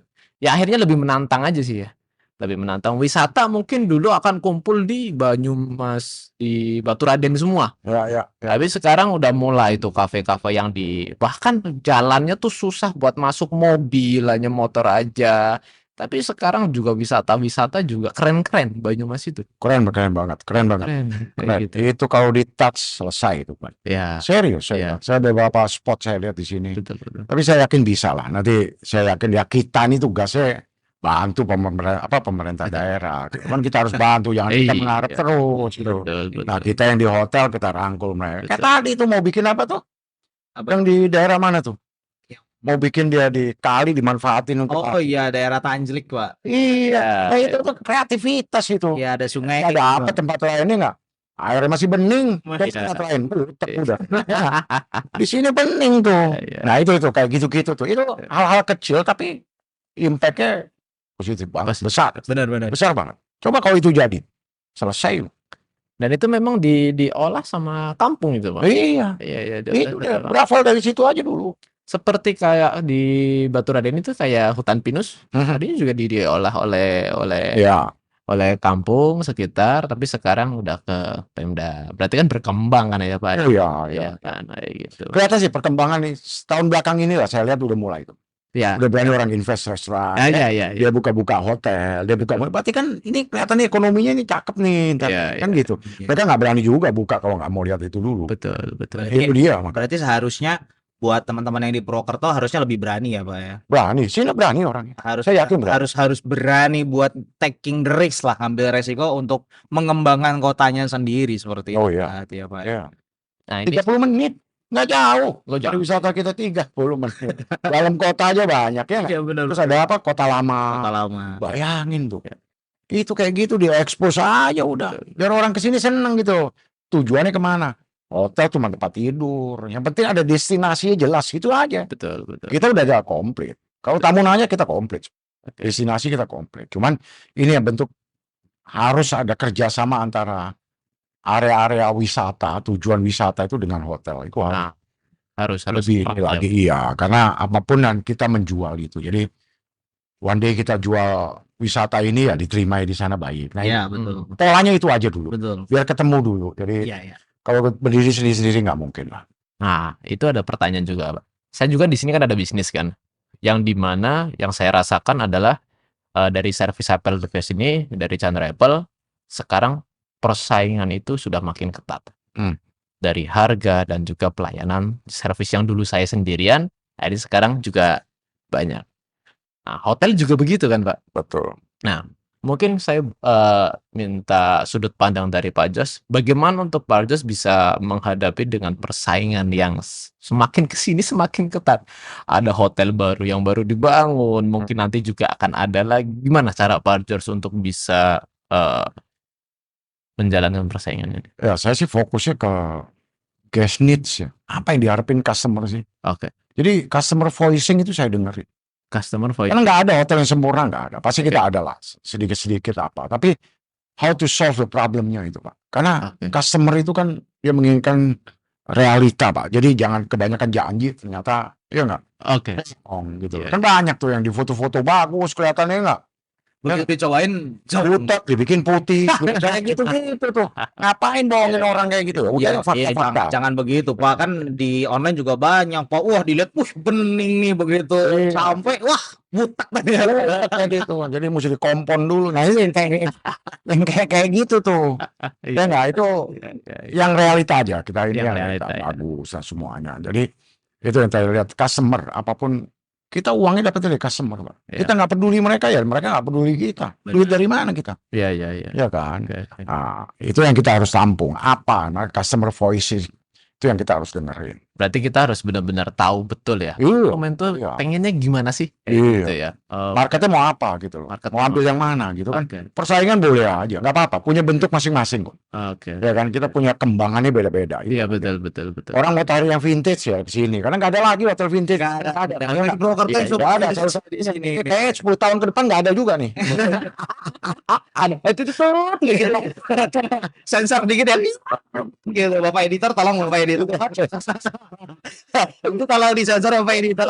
Ya akhirnya lebih menantang aja sih ya. Lebih menantang. Wisata mungkin dulu akan kumpul di Banyumas, di Baturaden semua. Ya, ya. Tapi sekarang udah mulai tuh kafe-kafe yang bahkan jalannya tuh susah buat masuk mobil, hanya motor aja. Tapi sekarang juga wisata-wisata juga keren-keren Banyumas itu. Keren banget, keren banget. Keren, kayak Keren. gitu. Itu kalau di touch selesai itu, Pak. Ya, Serius, Iya. saya ada beberapa spot saya lihat di sini. betul. Tapi saya yakin bisa lah. Nanti saya yakin ya kita ini tugasnya bantu pemerintah daerah. Cuman kita harus bantu, jangan kita Iya. mengharap terus gitu. Betul. Nah, kita yang di hotel kita rangkul mereka. Kayak Betul. tadi itu mau bikin apa tuh? Apa? Yang di daerah mana tuh? Yang- Mau bikin dia di kali dimanfaatin untuk Oh iya daerah Tanjlik Pak. Iya, nah, Ya, itu tuh kreativitas itu. Iya ada sungai. Ada apa tempat lainnya nggak? Airnya masih bening. Ke Iya. tempat lain, butek udah. Di sini bening tuh. Iya. Nah itu kayak gitu-gitu tuh. Itu hal-hal kecil tapi impact-nya positif banget, besar Benar. banget. Coba kalau itu jadi selesai. Dan itu memang diolah sama kampung itu, Pak. Iya, Iya, itu udah berasal dari situ aja dulu. Seperti kayak di Baturaden itu kayak hutan pinus, tadinya juga diolah oleh Iya, kampung sekitar, tapi sekarang udah ke Pemda. Berarti kan berkembang kan ya, Pak? iya. Iya kan, kayak gitu. Kelihatan sih perkembangan nih setahun belakang ini lah saya lihat udah mulai itu. Ya, Udah berani orang invest restoran. iya. Dia buka-buka hotel, dia buka, berarti kan ini kelihatan nih ekonominya ini cakep nih, kan Iya. gitu. Mereka nggak berani juga buka kalau nggak mau lihat itu dulu. Betul. Itu dia, makanya Berarti seharusnya buat teman-teman yang di Purwokerto harusnya lebih berani ya Pak ya. berani. Sini berani orangnya. Harus Saya yakin berani. harus berani buat taking the risk lah, ngambil resiko untuk mengembangkan kotanya sendiri seperti Oh, itu iya. berarti ya Pak. Ya. Nah, ini 30 menit, nggak jauh. Nggak jauh. Wisata kita 30 menit. Dalam kota aja banyak ya. Nggak? Iya benar. Terus ada apa? Kota lama. Kota lama. Bayangin tuh. Itu kayak gitu dia expose aja udah. Biar orang kesini seneng gitu. Tujuannya kemana? Hotel cuma tempat tidur. Yang penting ada destinasinya jelas gitu aja. betul. Kita udah ada komplit. Kalau tamu nanya kita komplit. Oke. Destinasi kita komplit. Cuman ini yang bentuk harus ada kerjasama antara area-area wisata, tujuan wisata itu dengan hotel. Itu Nah, harus lebih ini lagi iya. Karena apapun yang kita menjual itu. Jadi one day kita jual wisata ini ya diterima di sana baik. Nah, Iya betul. polanya itu aja dulu. Betul. Biar ketemu dulu. Jadi Iya. kalau berdiri sendiri-sendiri nggak mungkin lah. Nah, itu ada pertanyaan juga, Pak. Saya juga di sini kan ada bisnis kan, yang dimana yang saya rasakan adalah dari service Apple device ini dari Chandra Apple sekarang persaingan itu sudah makin ketat. Hmm. Dari harga dan juga pelayanan servis yang dulu saya sendirian, jadi sekarang juga banyak. Nah, hotel juga begitu kan, Pak? Betul. Nah, mungkin saya minta sudut pandang dari Pak Jos, bagaimana untuk Pak Jos bisa menghadapi dengan persaingan yang semakin kesini semakin ketat. Ada hotel baru yang baru dibangun, mungkin nanti juga akan ada lagi. Gimana cara Pak Jos untuk bisa menjalankan persaingan ini? Ya, saya sih fokusnya ke guest needs ya. Apa yang diharapin customer sih? Oke, Jadi customer voicing itu saya dengerin. customer voice. Karena nggak ada hotel yang sempurna, nggak ada. Pasti kita ada lah sedikit-sedikit apa. Tapi how to solve the problemnya itu, Pak. Karena Oke. customer itu kan dia menginginkan realita, Pak. Jadi jangan kebanyakan janji, ternyata ya nggak Oke. gitu. Iya. Kan banyak tuh yang di foto-foto bagus kelihatannya nggak. Begitu dicobain Butek dibikin putih, kayak gitu-gitu tuh. Ngapain bohongin orang kayak gitu? Udah fakta-fakta. jangan begitu Pak, kan di online juga banyak Pak. Wah dilihat, bening nih begitu Iya. sampai wah butak tadi. Kayak gitu. Jadi mesti dikompon dulu. Nah ini yang kayak gitu tuh. Ya nggak, itu yang realita aja. Kita ini Yang yang realita, realita ya. bagus lah semuanya. Jadi itu yang saya lihat, customer apapun kita uangnya dapat dari customer, Pak. Ya. Kita nggak peduli mereka ya, mereka nggak peduli kita. Duit dari mana kita? Iya, iya, iya. Ya kan? Oke, oke. Nah, itu yang kita harus tampung. Apa? Nah, customer voices itu yang kita harus dengerin. Berarti kita harus benar-benar tahu betul ya. Iya. Komen tuh Iya. pengennya gimana sih? Kayak Iya. gitu ya. Marketnya mau apa gitu loh. Market Mau ambil yang mana gitu kan. Oke. Persaingan boleh aja, nggak apa-apa. Punya bentuk masing-masing kok. Oke. Ya kan, kita punya kembangannya beda-beda. Iya, betul, betul, betul. Orang mau cari yang vintage ya ke sini, karena nggak ada lagi hotel vintage. Nggak ada. Yang di Purwokerto Iya, itu nggak ada. di sini. Kayaknya 10 tahun ke depan nggak ada juga nih. Ada itu tuh gitu. Sensor dikit ya. Gitu Bapak editor, tolong Bapak editor. Itu kalau disensor Bapak editor.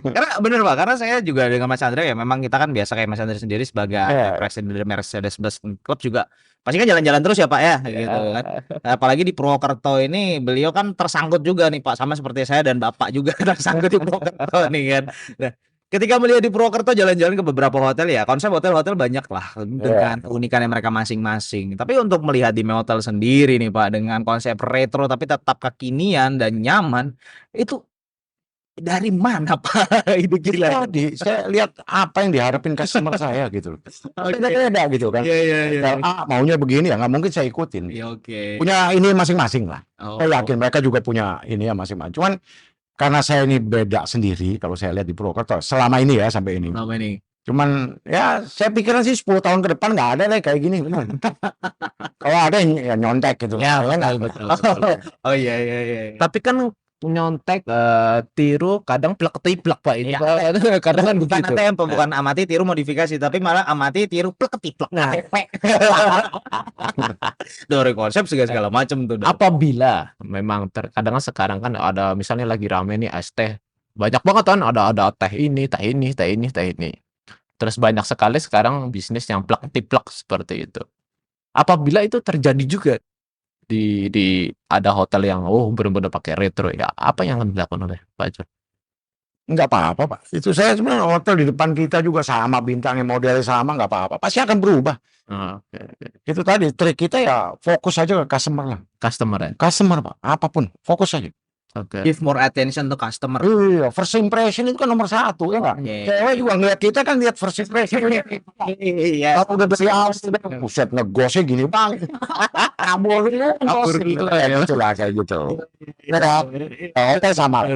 Karena bener Pak, karena saya juga dengan Mas Andre ya, memang kita kan biasa kayak Mas Andre sendiri sebagai Iya. presiden dari Mercedes-Benz Club juga pasti kan jalan-jalan terus ya Pak ya gitu kan. Apalagi di Purwokerto ini beliau kan tersangkut juga nih Pak, sama seperti saya dan Bapak juga tersangkut di Purwokerto nih kan. Nah, ketika melihat di Purwokerto jalan-jalan ke beberapa hotel ya, konsep hotel-hotel banyak lah dengan keunikannya mereka masing-masing. Tapi untuk melihat di Meotel sendiri nih Pak, dengan konsep retro tapi tetap kekinian dan nyaman, itu dari mana Pak? Itu gila. Tadi saya lihat apa yang diharapin customer saya gitu loh. Beda-beda gitu kan. Iya. Hotel A maunya begini ya, nggak mungkin saya ikutin. Iya oke. Punya ini masing-masing lah. Oh, Saya yakin mereka juga punya ini ya masing-masing. Cuman karena saya ini beda sendiri, kalau saya lihat di Purwokerto selama ini ya sampai ini. Lama ini. Cuman ya saya pikiran sih 10 tahun ke depan nggak ada deh kayak gini. Benar. Kalau ada ya nyontek gitu. Ya, Saya betul, nggak- betul. Oh iya. Tapi kan nyontek tiru kadang plek-ketiplek Pak itu. Iya. Pak. Kadang kan Bukan begitu. tempo, bukan amati tiru modifikasi, tapi malah amati tiru plek-ketiplek. Nah, Dari konsep segala macam tuh. apabila memang terkadang sekarang kan ada misalnya lagi rame nih es teh. Banyak banget kan ada teh ini, teh ini, teh ini, teh ini. Terus banyak sekali sekarang bisnis yang plek-tiplek seperti itu. Apabila itu terjadi juga di ada hotel yang benar-benar pakai retro ya, apa yang akan dilakukan oleh Pak Jor? nggak apa-apa, Pak. Itu saya sebenarnya hotel di depan kita juga sama, bintangnya modelnya sama, nggak apa-apa. Pasti akan berubah. Oke. Itu tadi trik kita ya, fokus aja ke customer lah. Customer ya. Customer, Pak. Apapun, fokus aja. Oke. Give more attention to customer. Iya, first impression itu kan nomor 1 ya nggak? Iya. Cewek juga ngeliat kita kan lihat first impression. Iya. Kalau udah dari awal, buset ngegosnya gini banget. Kabur gitu ya, itulah kayak gitu. Nah, hotel sama.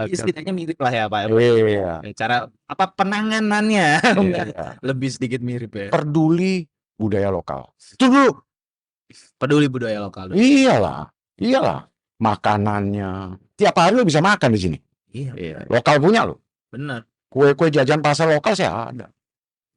Istilahnya mirip lah ya Pak. Iya. Cara apa penanganannya Iya. lebih sedikit mirip ya. Peduli budaya lokal. Itu dulu. Peduli budaya lokal. Iyalah. Makanannya. Tiap hari lo bisa makan di sini. Iya, Iya. Lokal punya lo. benar. Kue-kue jajan pasar lokal saya ada.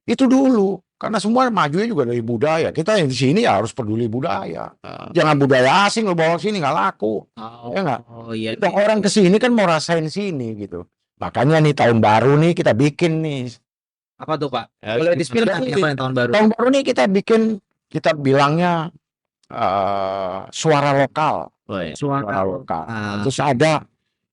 Itu dulu. Karena semua majunya juga dari budaya. Kita yang di sini ya harus peduli budaya. Jangan budaya asing lo bawa ke sini nggak laku. Ya nggak? Oh iya. Kita orang ke sini kan mau rasain sini gitu. Makanya nih tahun baru nih kita bikin nih. Apa tuh Pak? Ya, Boleh di-spill gimana? nggak apa yang tahun baru? Tahun baru nih kita bilangnya suara lokal. Oh, iya. Suara lokal. Ah. Terus ada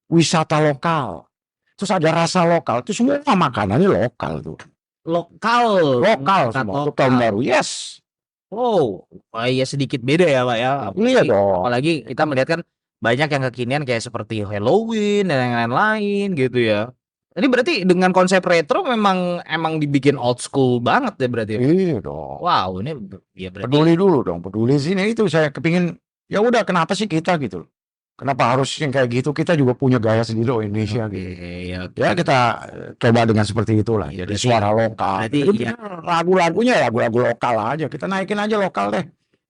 wisata lokal. Terus ada rasa lokal. Itu semua makanannya lokal tuh. Lokal. Lokal Masyarakat semua. Untuk lokal. tahun baru. Yes. Oh, wah iya sedikit beda ya Pak ya. Iya dong. Apalagi kita melihat kan banyak yang kekinian kayak seperti Halloween dan yang lain-lain gitu ya. Ini berarti dengan konsep retro emang dibikin old school banget ya berarti ya? Iya dong. Wow, ini ya berarti Peduli dulu dong, peduli sini itu saya kepingin, ya udah kenapa sih kita gitu loh. Kenapa harus yang kayak gitu? Kita juga punya gaya sendiri loh Indonesia Oke, gitu. ya, oke. Ya kita coba dengan seperti itulah. Iya, Jadi berarti- suara lokal. berarti Jadi iya. lagu-lagunya ya lagu-lagu lokal aja. Kita naikin aja lokal deh.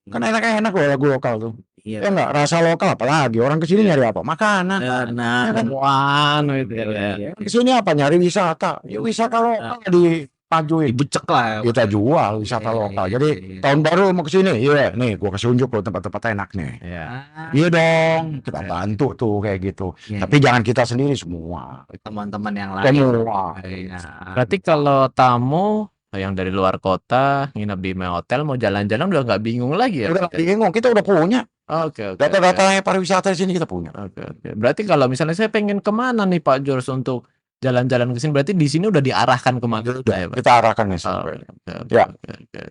Kan enak-enak loh lagu lokal tuh. Iya. Ya enggak, rasa lokal apalagi. Orang kesini nyari apa? Makanan. Nah, Ya kan? Wah, itu ya. iya. Kesini apa? Nyari wisata. Ya wisata lokal dipajuin. Dibecek lah. Kita jual wisata Iya, lokal. iya, Jadi iya. tahun baru mau kesini. Iya, nih gua kasih unjuk loh tempat-tempat enak nih. Iya. Ah, Iya dong, kita bantu tuh kayak gitu. iya, Tapi jangan kita sendiri semua. teman-teman yang lain. Semua. Iya. Berarti kalau tamu yang dari luar kota nginep di hotel mau jalan-jalan udah nggak bingung lagi ya? Udah bingung, kita udah punya. Oke, oke. Data-data pariwisata di sini kita punya. Oke, oke. Berarti kalau misalnya saya pengen kemana nih Pak George untuk jalan-jalan ke sini, berarti di sini udah diarahkan kemana ya, Pak? Kita arahkan nih Oh, sampai. oke, oke, Ya. oke, oke.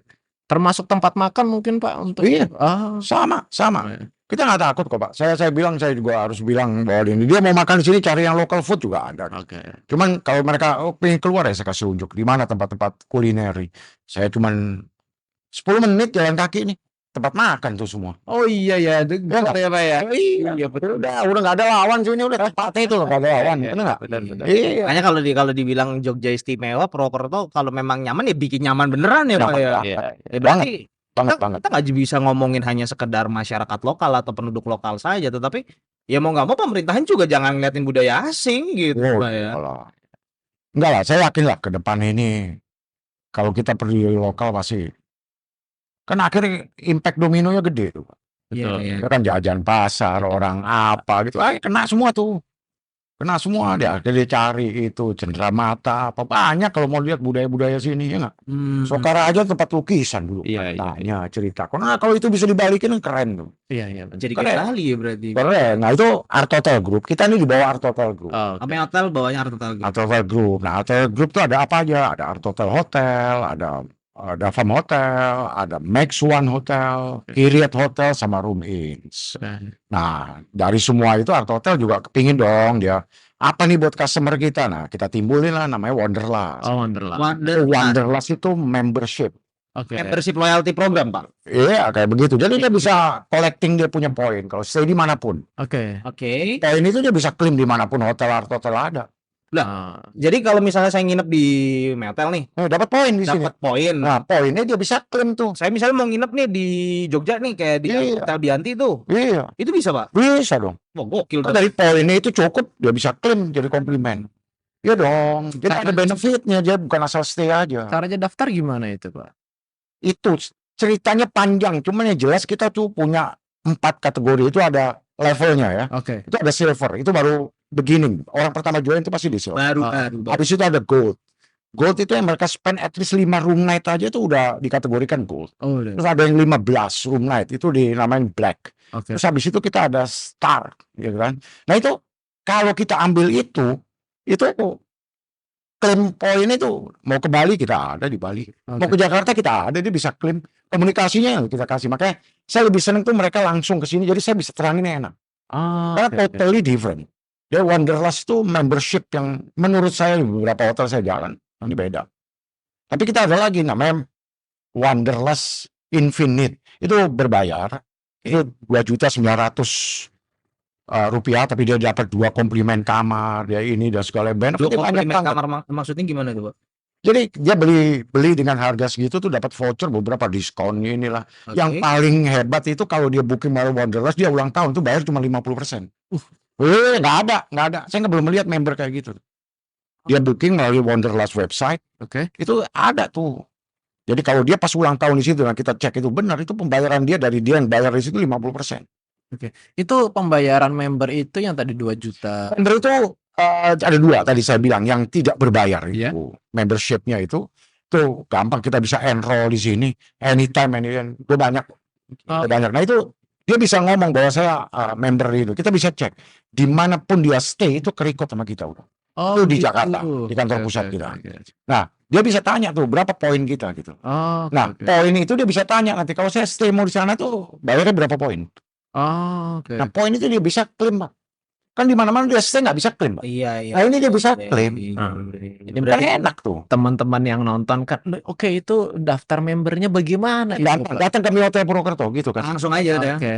Termasuk tempat makan mungkin Pak untuk Iya. Ah, Sama. iya. Kita nggak takut kok Pak. Saya bilang, saya juga harus bilang bahwa ini dia mau makan di sini cari yang local food juga ada. Oke. Cuman kalau mereka pengen keluar ya saya kasih unjuk di mana tempat-tempat kulineri. Saya cuman 10 menit jalan kaki nih. Tempat makan tuh semua. Oh iya ya, nggak? ya Pak ya. Iya betul. Udah nggak ada lawan sini udah tempatnya itu loh nggak ada lawan. Iya, Bener nggak? benar, benar. Iya. Makanya kalau dibilang Jogja istimewa, Purwokerto kalau memang nyaman ya bikin nyaman beneran ya Pak Nyaman, ya. Pak. Iya, Ya berarti Banget. kita nggak bisa ngomongin hanya sekedar masyarakat lokal atau penduduk lokal saja, tetapi ya mau nggak mau pemerintahan juga jangan ngeliatin budaya asing gitu Oh, Pak ya. enggak lah, saya yakin lah ke depan ini kalau kita pergi lokal pasti kan akhirnya impact dominonya gede tuh. Betul. Iya. Ya kan jajan pasar, orang apa gitu, kena semua tuh. Kena semua dia cari itu cenderamata apa banyak kalau mau lihat budaya-budaya sini ya nggak. Sokara aja tempat lukisan dulu. Iya, iya. Tanya cerita. Nah, kalau itu bisa dibalikin kan keren tuh. Iya, iya. benar. Jadi Keren. kayak Bali ya berarti. Keren. Nah itu Art Hotel Group. Kita ini di bawah Art Hotel Group. Oh, oke. Apa yang hotel bawahnya Art Hotel gitu. Art Hotel Group. Nah, Art Hotel Group tuh ada apa aja? Ada Art Hotel Hotel, ada Farm Hotel, ada Max One Hotel, Kiriat Hotel, sama Room Inns. Nah, dari semua itu Art Hotel juga kepingin dong dia apa nih buat customer kita. Nah, kita timbulin lah namanya Wanderlust. Oh, Wonderland. Wanderlust itu membership. Oke. Membership loyalty program Pak. Iya, kayak begitu. Jadi dia bisa collecting dia punya poin kalau stay dimanapun. Oke. Oke. Poin itu dia bisa klaim dimanapun hotel Art Hotel ada. Ah, Jadi kalau misalnya saya nginep di hotel nih, Dapat poin di sini. dapat poin. Nah, poinnya dia bisa klaim tuh. Saya misalnya mau nginep nih di Jogja nih kayak di Iya. Hotel Dianti tuh. Iya, Itu bisa Pak? bisa dong. Wah gokil. Dari poinnya itu cukup, dia bisa klaim jadi komplimen. Iya dong. Jadi ada benefitnya, dia bukan asal stay aja. caranya daftar gimana itu, Pak? Itu ceritanya panjang, cuman yang jelas kita tuh punya 4 kategori itu ada levelnya ya. Oke. Itu ada silver, itu baru beginning. Orang pertama join itu pasti di silver. Baru. Habis itu ada gold. Gold itu yang mereka spend at least 5 room night aja tuh udah dikategorikan gold. Oh, udah. Terus ada yang 15 room night itu dinamain black. Oke. Terus habis itu kita ada star, gitu kan. Nah itu kalau kita ambil itu klaim poin itu mau ke Bali kita ada di Bali, mau ke Jakarta kita ada, dia bisa klaim komunikasinya yang kita kasih. Makanya saya lebih seneng tuh mereka langsung ke sini, jadi saya bisa terangin enak. Ah, Karena oke, oke. totally different. Dia Wanderlust itu membership yang menurut saya di beberapa hotel saya jalan ini beda. Tapi kita ada lagi namanya Wanderlust Infinite, itu berbayar. Itu 2.900.000 rupiah, tapi dia dapat 2 komplimen kamar, dia ini dan segala benefit. Dua Banyak komplimen banget. kamar maksudnya gimana tuh Pak? Jadi dia beli dengan harga segitu tuh dapat voucher beberapa diskon inilah. Oke. Yang paling hebat itu kalau dia booking melalui Wanderlust dia ulang tahun tuh bayar cuma 50%. Nggak ada. Saya nggak belum melihat member kayak gitu. Dia booking melalui Wanderlust website Oke. itu ada tuh. Jadi kalau dia pas ulang tahun di situ, nah kita cek itu benar, itu pembayaran dia dari dia yang bayar di situ 50%. Itu pembayaran member itu yang tadi 2 juta. Member itu ada 2 tadi saya bilang yang tidak berbayar Iya. itu. Membershipnya itu tuh gampang, kita bisa enroll di sini anytime itu banyak. Oh. Banyak. Nah itu dia bisa ngomong bahwa saya member itu. Kita bisa cek dimanapun dia stay itu kerikot sama kita udah. Oh, Itu di gitu. Jakarta, di kantor Oke, pusat oke, kita. oke. Nah Dia bisa tanya tuh berapa poin kita gitu. Oh, Nah, oke. poin itu dia bisa tanya nanti kalau saya stay mau di sana tuh bayarnya berapa poin. Oh, oke. Nah, poin itu dia bisa klaim, Pak. Kan di mana-mana dia stay nggak bisa klaim, Pak. Iya. Nah, ini dia bisa Iya, klaim. iya. Ini Kan berarti enak tuh. teman-teman yang nonton kan, oke itu daftar membernya bagaimana itu, Datang Pak? datang ke Hotel Purwokerto gitu kan. Langsung aja udah. Oke.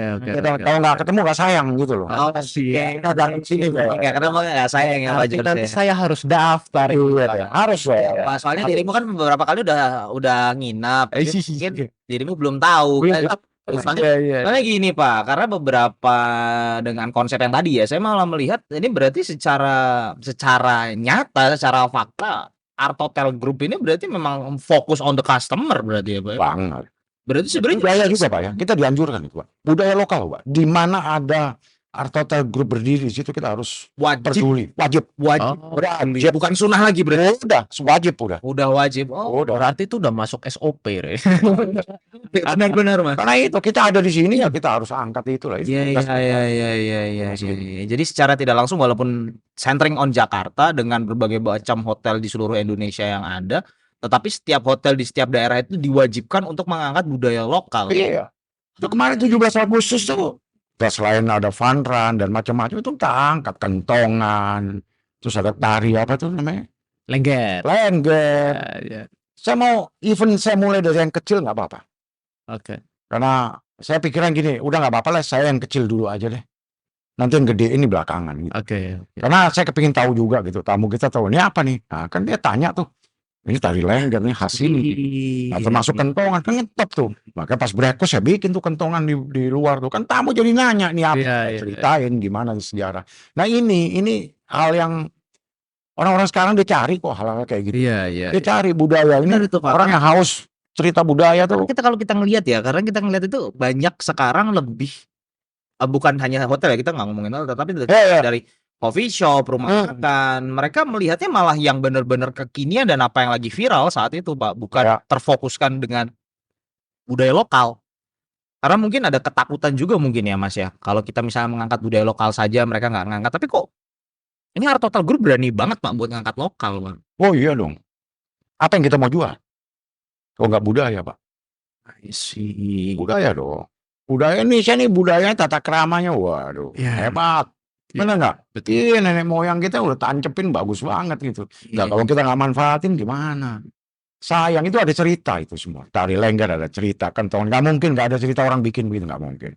Kalau nggak ketemu nggak sayang gitu loh. Oh, Kita datang sini, Pak. Oke, karena nggak sayang ya Pak Nanti George ya. saya harus daftar. Iya, harus ya. Pak, soalnya dirimu kan beberapa kali udah nginap. Jadi mungkin dirimu belum tahu kan. Soalnya gini Pak, karena beberapa dengan konsep yang tadi ya, saya malah melihat ini berarti secara nyata, secara fakta, Art Hotel Group ini berarti memang fokus on the customer berarti ya Pak. ya? Banget. Berarti sebenarnya Budaya juga Pak ya. Kita dianjurkan itu Pak. Budaya lokal Pak. Di mana ada Art Hotel Group berdiri di situ kita harus wajib, peduli. Wajib. wajib, bukan sunnah lagi berarti. Wajib udah. Udah wajib. Oh, Udah. Berarti itu udah masuk SOP, Re. benar-benar Mas. Karena itu kita ada di sini ya kita harus angkat itu lah. Itu Iya. tugas kita. Iya. Jadi secara tidak langsung walaupun centering on Jakarta dengan berbagai macam hotel di seluruh Indonesia yang ada, tetapi setiap hotel di setiap daerah itu diwajibkan untuk mengangkat budaya lokal. Iya. Itu kemarin 17 Agustus tuh. Selain ada fun run dan macam-macam itu kita angkat kentongan. Terus ada tari apa tuh namanya? Lengger. Lengger. Ya. Saya mau saya mulai dari yang kecil nggak apa-apa. Oke. Karena saya pikiran gini, udah nggak apa-apa lah saya yang kecil dulu aja deh. Nanti yang gede ini belakangan gitu. Oke. Karena saya kepingin tahu juga gitu, tamu kita tahu ini apa nih. Nah kan dia tanya tuh, ini tari lengger nih khas ini. Nah, termasuk kentongan kan ngetop tuh. Makanya pas breakfast saya bikin tuh kentongan di luar tuh. Kan tamu jadi nanya nih apa. Iya. Ceritain gimana sejarah. Nah ini hal yang orang-orang sekarang dia cari kok hal-hal kayak gitu. Iya. Dia cari budaya ini. Benar itu, Pak. Orang yang haus cerita budaya tuh. Kalau kita ngelihat ya, karena kita ngelihat itu banyak sekarang lebih bukan hanya hotel ya, kita nggak ngomongin hotel, tapi Iya. dari coffee shop, rumah makan, mereka melihatnya malah yang benar-benar kekinian dan apa yang lagi viral saat itu, Pak, bukan Ya. terfokuskan dengan budaya lokal. Karena mungkin ada ketakutan juga mungkin ya, Mas ya. Kalau kita misalnya mengangkat budaya lokal saja, mereka nggak ngangkat. Tapi kok ini Art Hotel Group berani banget, Pak, buat ngangkat lokal, Pak. Oh iya dong. Apa yang kita mau jual? Kalau nggak budaya, Pak. Budaya dong. Budaya Indonesia nih budayanya tata keramanya, waduh, Iya. hebat. Bener nggak? Betul. Iya, nenek moyang kita udah tancepin bagus banget gitu. Nah, kalau kita nggak manfaatin gimana? Sayang, itu ada cerita itu semua. Tari lengger ada cerita, kentongan. Nggak mungkin nggak ada cerita orang bikin begitu, nggak mungkin.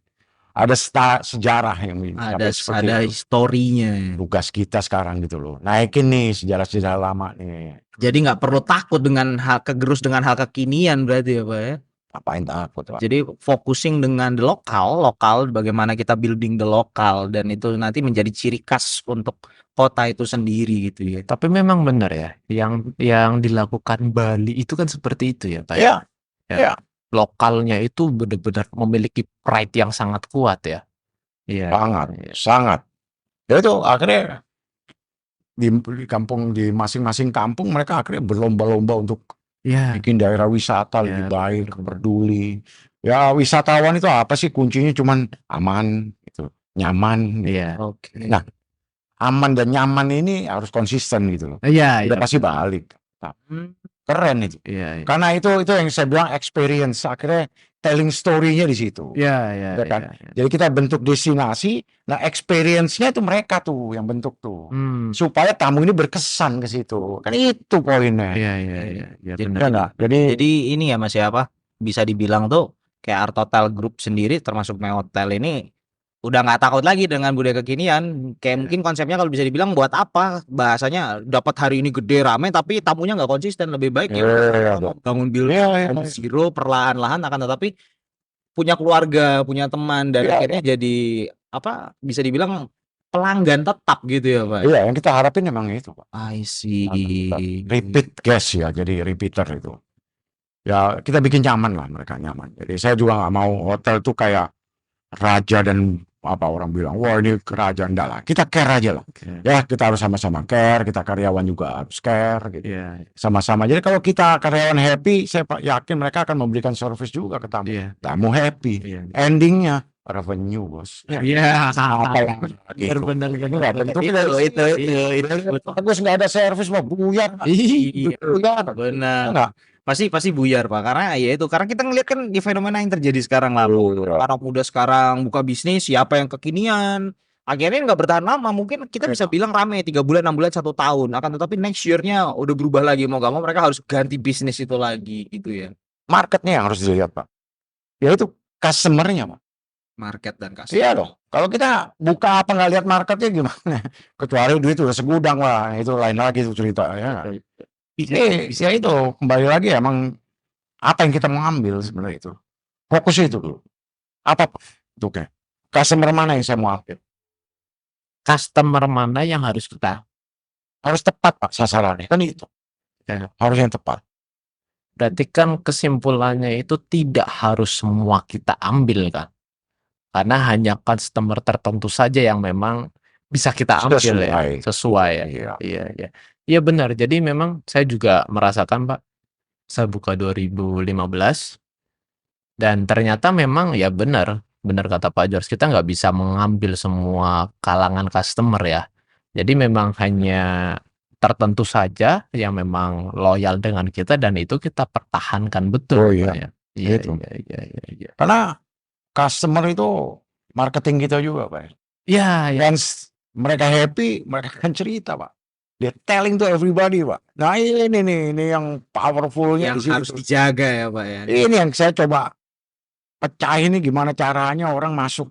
Ada sejarah yang sampai seperti Ada itu. historinya. Tugas kita sekarang gitu loh. Naikin nih sejarah-sejarah lama nih. Jadi nggak perlu takut dengan hal kegerus dengan hal kekinian berarti ya, Pak ya. Apain takut, Pak? Jadi focusing dengan the lokal, bagaimana kita building the lokal dan itu nanti menjadi ciri khas untuk kota itu sendiri gitu ya. Tapi memang benar ya, yang dilakukan Bali itu kan seperti itu ya, Pak. Iya. Ya. Iya. Lokalnya itu benar-benar memiliki pride yang sangat kuat ya. Iya. Sangat. Ya itu akhirnya di kampung, di masing-masing kampung mereka akhirnya berlomba-lomba untuk Iya. bikin daerah wisata lebih baik, peduli. Ya wisatawan itu apa sih kuncinya cuman aman, gitu, nyaman. Gitu. Iya. Oke. Nah, aman dan nyaman ini harus konsisten gitu loh. Iya. Udah pasti balik. Keren itu. Iya. Karena itu yang saya bilang experience. Akhirnya telling story-nya di situ. Iya. Ya kan? Jadi kita bentuk destinasi, nah experience-nya itu mereka tuh yang bentuk tuh. Supaya tamu ini berkesan ke situ. Kan itu poinnya. Iya. Jadi, Benar. Ya nggak? jadi ini ya Mas ya apa? Bisa dibilang tuh kayak Art Hotel Group sendiri termasuk My Hotel ini udah nggak takut lagi dengan budaya kekinian. Kayak mungkin konsepnya kalau bisa dibilang buat apa? Bahasanya dapat hari ini gede rame tapi tamunya nggak konsisten. Lebih baik ya bangun build zero perlahan-lahan akan tetapi punya keluarga, punya teman dan akhirnya jadi apa? Bisa dibilang pelanggan tetap gitu ya, Pak. Iya, yang kita harapin memang itu, Pak. I see. Repeat guest ya, jadi repeater itu. Ya kita bikin nyaman lah, mereka nyaman. Jadi saya juga nggak mau hotel tuh kayak raja dan apa orang bilang, wah ini kerajaan, enggak lah. Kita care aja lah. Ya kita harus sama-sama care, kita karyawan juga harus care gitu. Sama-sama. Jadi kalau kita karyawan happy, saya yakin mereka akan memberikan service juga ke tamu. Tamu happy. Endingnya revenue, Bos. Iya. Apa lagi itu? Benar-benar Nggak tentu Itu, kita itu. bagus nggak ada servis mah buyar, Pak. Iya, Buyar. benar. Enggak. Pasti buyar, Pak. Karena ya itu, karena kita ngeliat kan di fenomena yang terjadi sekarang lah. Iya. Anak muda sekarang buka bisnis, siapa yang kekinian? Akhirnya nggak bertahan lama. Mungkin kita bisa bilang rame 3 bulan, 6 bulan, 1 tahun. Akan tetapi next year-nya udah berubah lagi. Mau gak mau mereka harus ganti bisnis itu lagi gitu ya. Marketnya yang harus dilihat, Pak. Ya itu customer-nya, Pak. Market dan customer. Iya dong. Kalau kita buka apa nggak lihat marketnya gimana? Kecuali duit udah segudang, wah itu lain lagi tuh cerita ya. Ya itu kembali lagi emang apa yang kita mau ambil sebenarnya itu. Fokusnya itu dulu. Apa itu kayak customer mana yang saya mau ambil? Customer mana yang harus kita, Harus tepat, Pak, sasarannya. Kan itu. Ya, harus yang tepat. berarti kan kesimpulannya itu tidak harus semua kita ambil kan, karena hanya customer tertentu saja yang memang bisa kita ambil ya, sesuai ya. Iya. Iya. Iya benar. Jadi memang saya juga merasakan, Pak. Saya buka 2015 dan ternyata memang ya benar kata Pak George, kita nggak bisa mengambil semua kalangan customer ya. Jadi memang hanya tertentu saja yang memang loyal dengan kita dan itu kita pertahankan betul, Oh, Pak, iya. ya. Iya, Itu. iya. Karena customer itu marketing kita juga, Pak. Iya, Once mereka happy, mereka akan cerita, Pak. Dia telling to everybody, Pak. Nah ini yang powerfulnya Yang di situ. harus dijaga ya, Pak ya. Ini yang saya coba pecahin nih gimana caranya orang masuk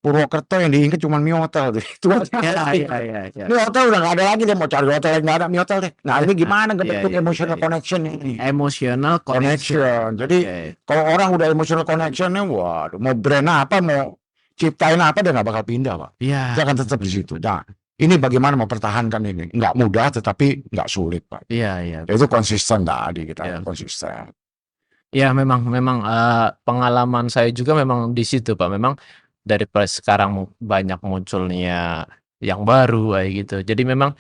Purwokerto yang diinget cuma mie hotel tuh. Itu Iya. mie hotel udah nggak ada lagi, dia mau cari hotel yang nggak ada mie hotel deh. Nah ini gimana ngebentuk iya, emotional iya. connection ini? Emotional connection. Connection. Jadi Oke. kalau orang udah emotional connectionnya, waduh, mau brand apa, mau ciptain apa, dia nggak bakal pindah, Pak. Iya. Dia akan tetap di situ. Nah, ini bagaimana mempertahankan ini? Nggak mudah, tetapi nggak sulit, Pak. Iya. Itu konsisten tadi kita Iya. konsisten. Ya memang pengalaman saya juga memang di situ, Pak. Memang dari sekarang banyak munculnya yang baru kayak gitu. Jadi memang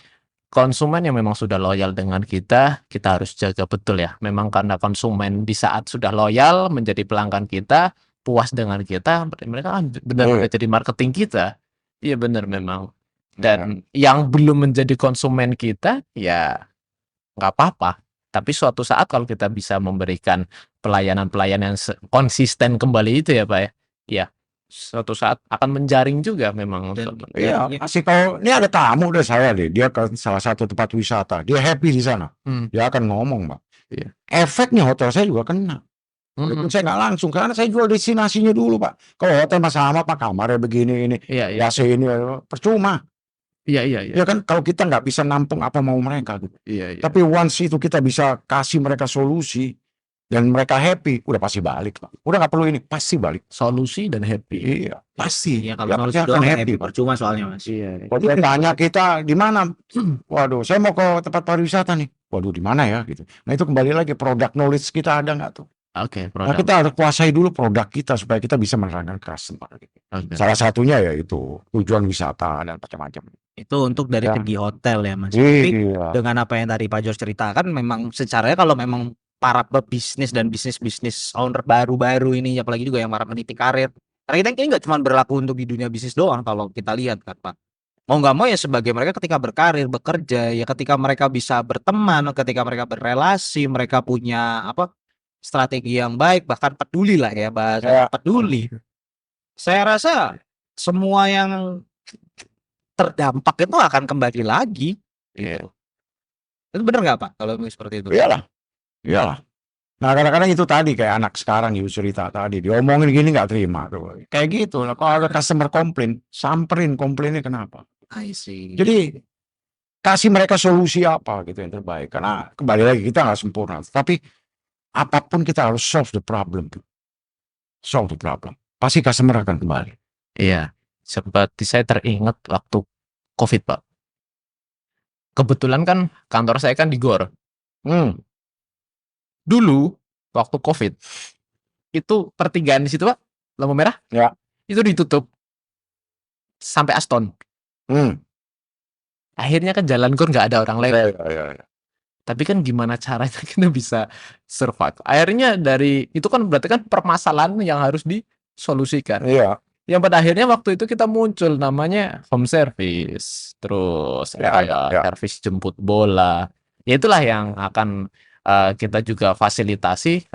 konsumen yang memang sudah loyal dengan kita harus jaga betul ya. Memang karena konsumen di saat sudah loyal menjadi pelanggan kita, puas dengan kita, mereka kan benar-benar jadi marketing kita. Iya benar memang. Dan yang belum menjadi konsumen kita ya nggak apa-apa. Tapi suatu saat kalau kita bisa memberikan pelayanan-pelayanan yang konsisten kembali itu ya, Pak ya. Ya, suatu saat akan menjaring juga memang. Iya, kasih tahu. Ini ada tamu deh saya deh. Dia ke salah satu tempat wisata. Dia happy di sana. Dia akan ngomong, Pak. Iya. Efeknya hotel saya juga kena. Walaupun saya nggak langsung, karena saya jual destinasinya dulu, Pak. Kalau hotel sama Pak, kamarnya begini ini, Iya. AC ini, percuma. Iya. Ya kan kalau kita nggak bisa nampung apa mau mereka gitu. Iya. Tapi once itu kita bisa kasih mereka solusi dan mereka happy, udah pasti balik, Pak. Udah nggak perlu ini, pasti balik. Solusi dan happy. Iya, pasti. Iya, kalau Ya, solusi pasti akan doang happy, happy, Pak. percuma soalnya, Mas. Iya. Kalau dia tanya kita di mana, waduh, saya mau ke tempat pariwisata nih. Waduh, di mana ya gitu. Nah itu kembali lagi produk knowledge kita ada nggak tuh? Oke, Nah produk. kita harus kuasai dulu produk kita supaya kita bisa menerangkan customer. Gitu. Oke. Salah satunya ya itu tujuan wisata dan macam-macam. Itu untuk dari Ya. segi hotel ya, Mas. Tapi Iya. dengan apa yang tadi Pak George ceritakan, memang secaranya kalau memang para pebisnis dan bisnis owner baru-baru ini, apalagi juga yang para meniti karir, karena kita ini nggak cuma berlaku untuk di dunia bisnis doang kalau kita lihat kan, Pak. Mau nggak mau ya sebagai mereka ketika berkarir, bekerja, ya ketika mereka bisa berteman, ketika mereka berrelasi, mereka punya strategi yang baik, bahkan peduli lah ya, bahasa Ya. peduli. Saya rasa semua yang terdampak itu akan kembali lagi. Iya. Itu benar nggak, Pak? Kalau seperti itu? Iyalah. Nah kadang-kadang itu tadi kayak anak sekarang ibu cerita tadi, diomongin gini nggak terima tuh. Kayak gitu. Nah, kalau ada customer komplain, samperin komplainnya kenapa. I see. Jadi kasih mereka solusi apa gitu yang terbaik. Karena kembali lagi kita nggak sempurna. Tapi apapun kita harus solve the problem. Solve the problem. Pasti customer akan kembali. Iya. Seperti saya teringat waktu COVID, Pak. Kebetulan kan kantor saya kan di GOR. Dulu waktu COVID itu pertigaan di situ, Pak, lampu merah. Ya. Itu ditutup sampai Aston. Akhirnya kan jalan GOR nggak ada orang lewat. Ya. Tapi kan gimana caranya kita bisa survive? Akhirnya dari itu kan berarti kan permasalahan yang harus disolusikan. Iya. yang pada akhirnya waktu itu kita muncul namanya home service, terus Ya, kayak ya. servis jemput bola. Ya itulah yang akan kita juga fasilitasi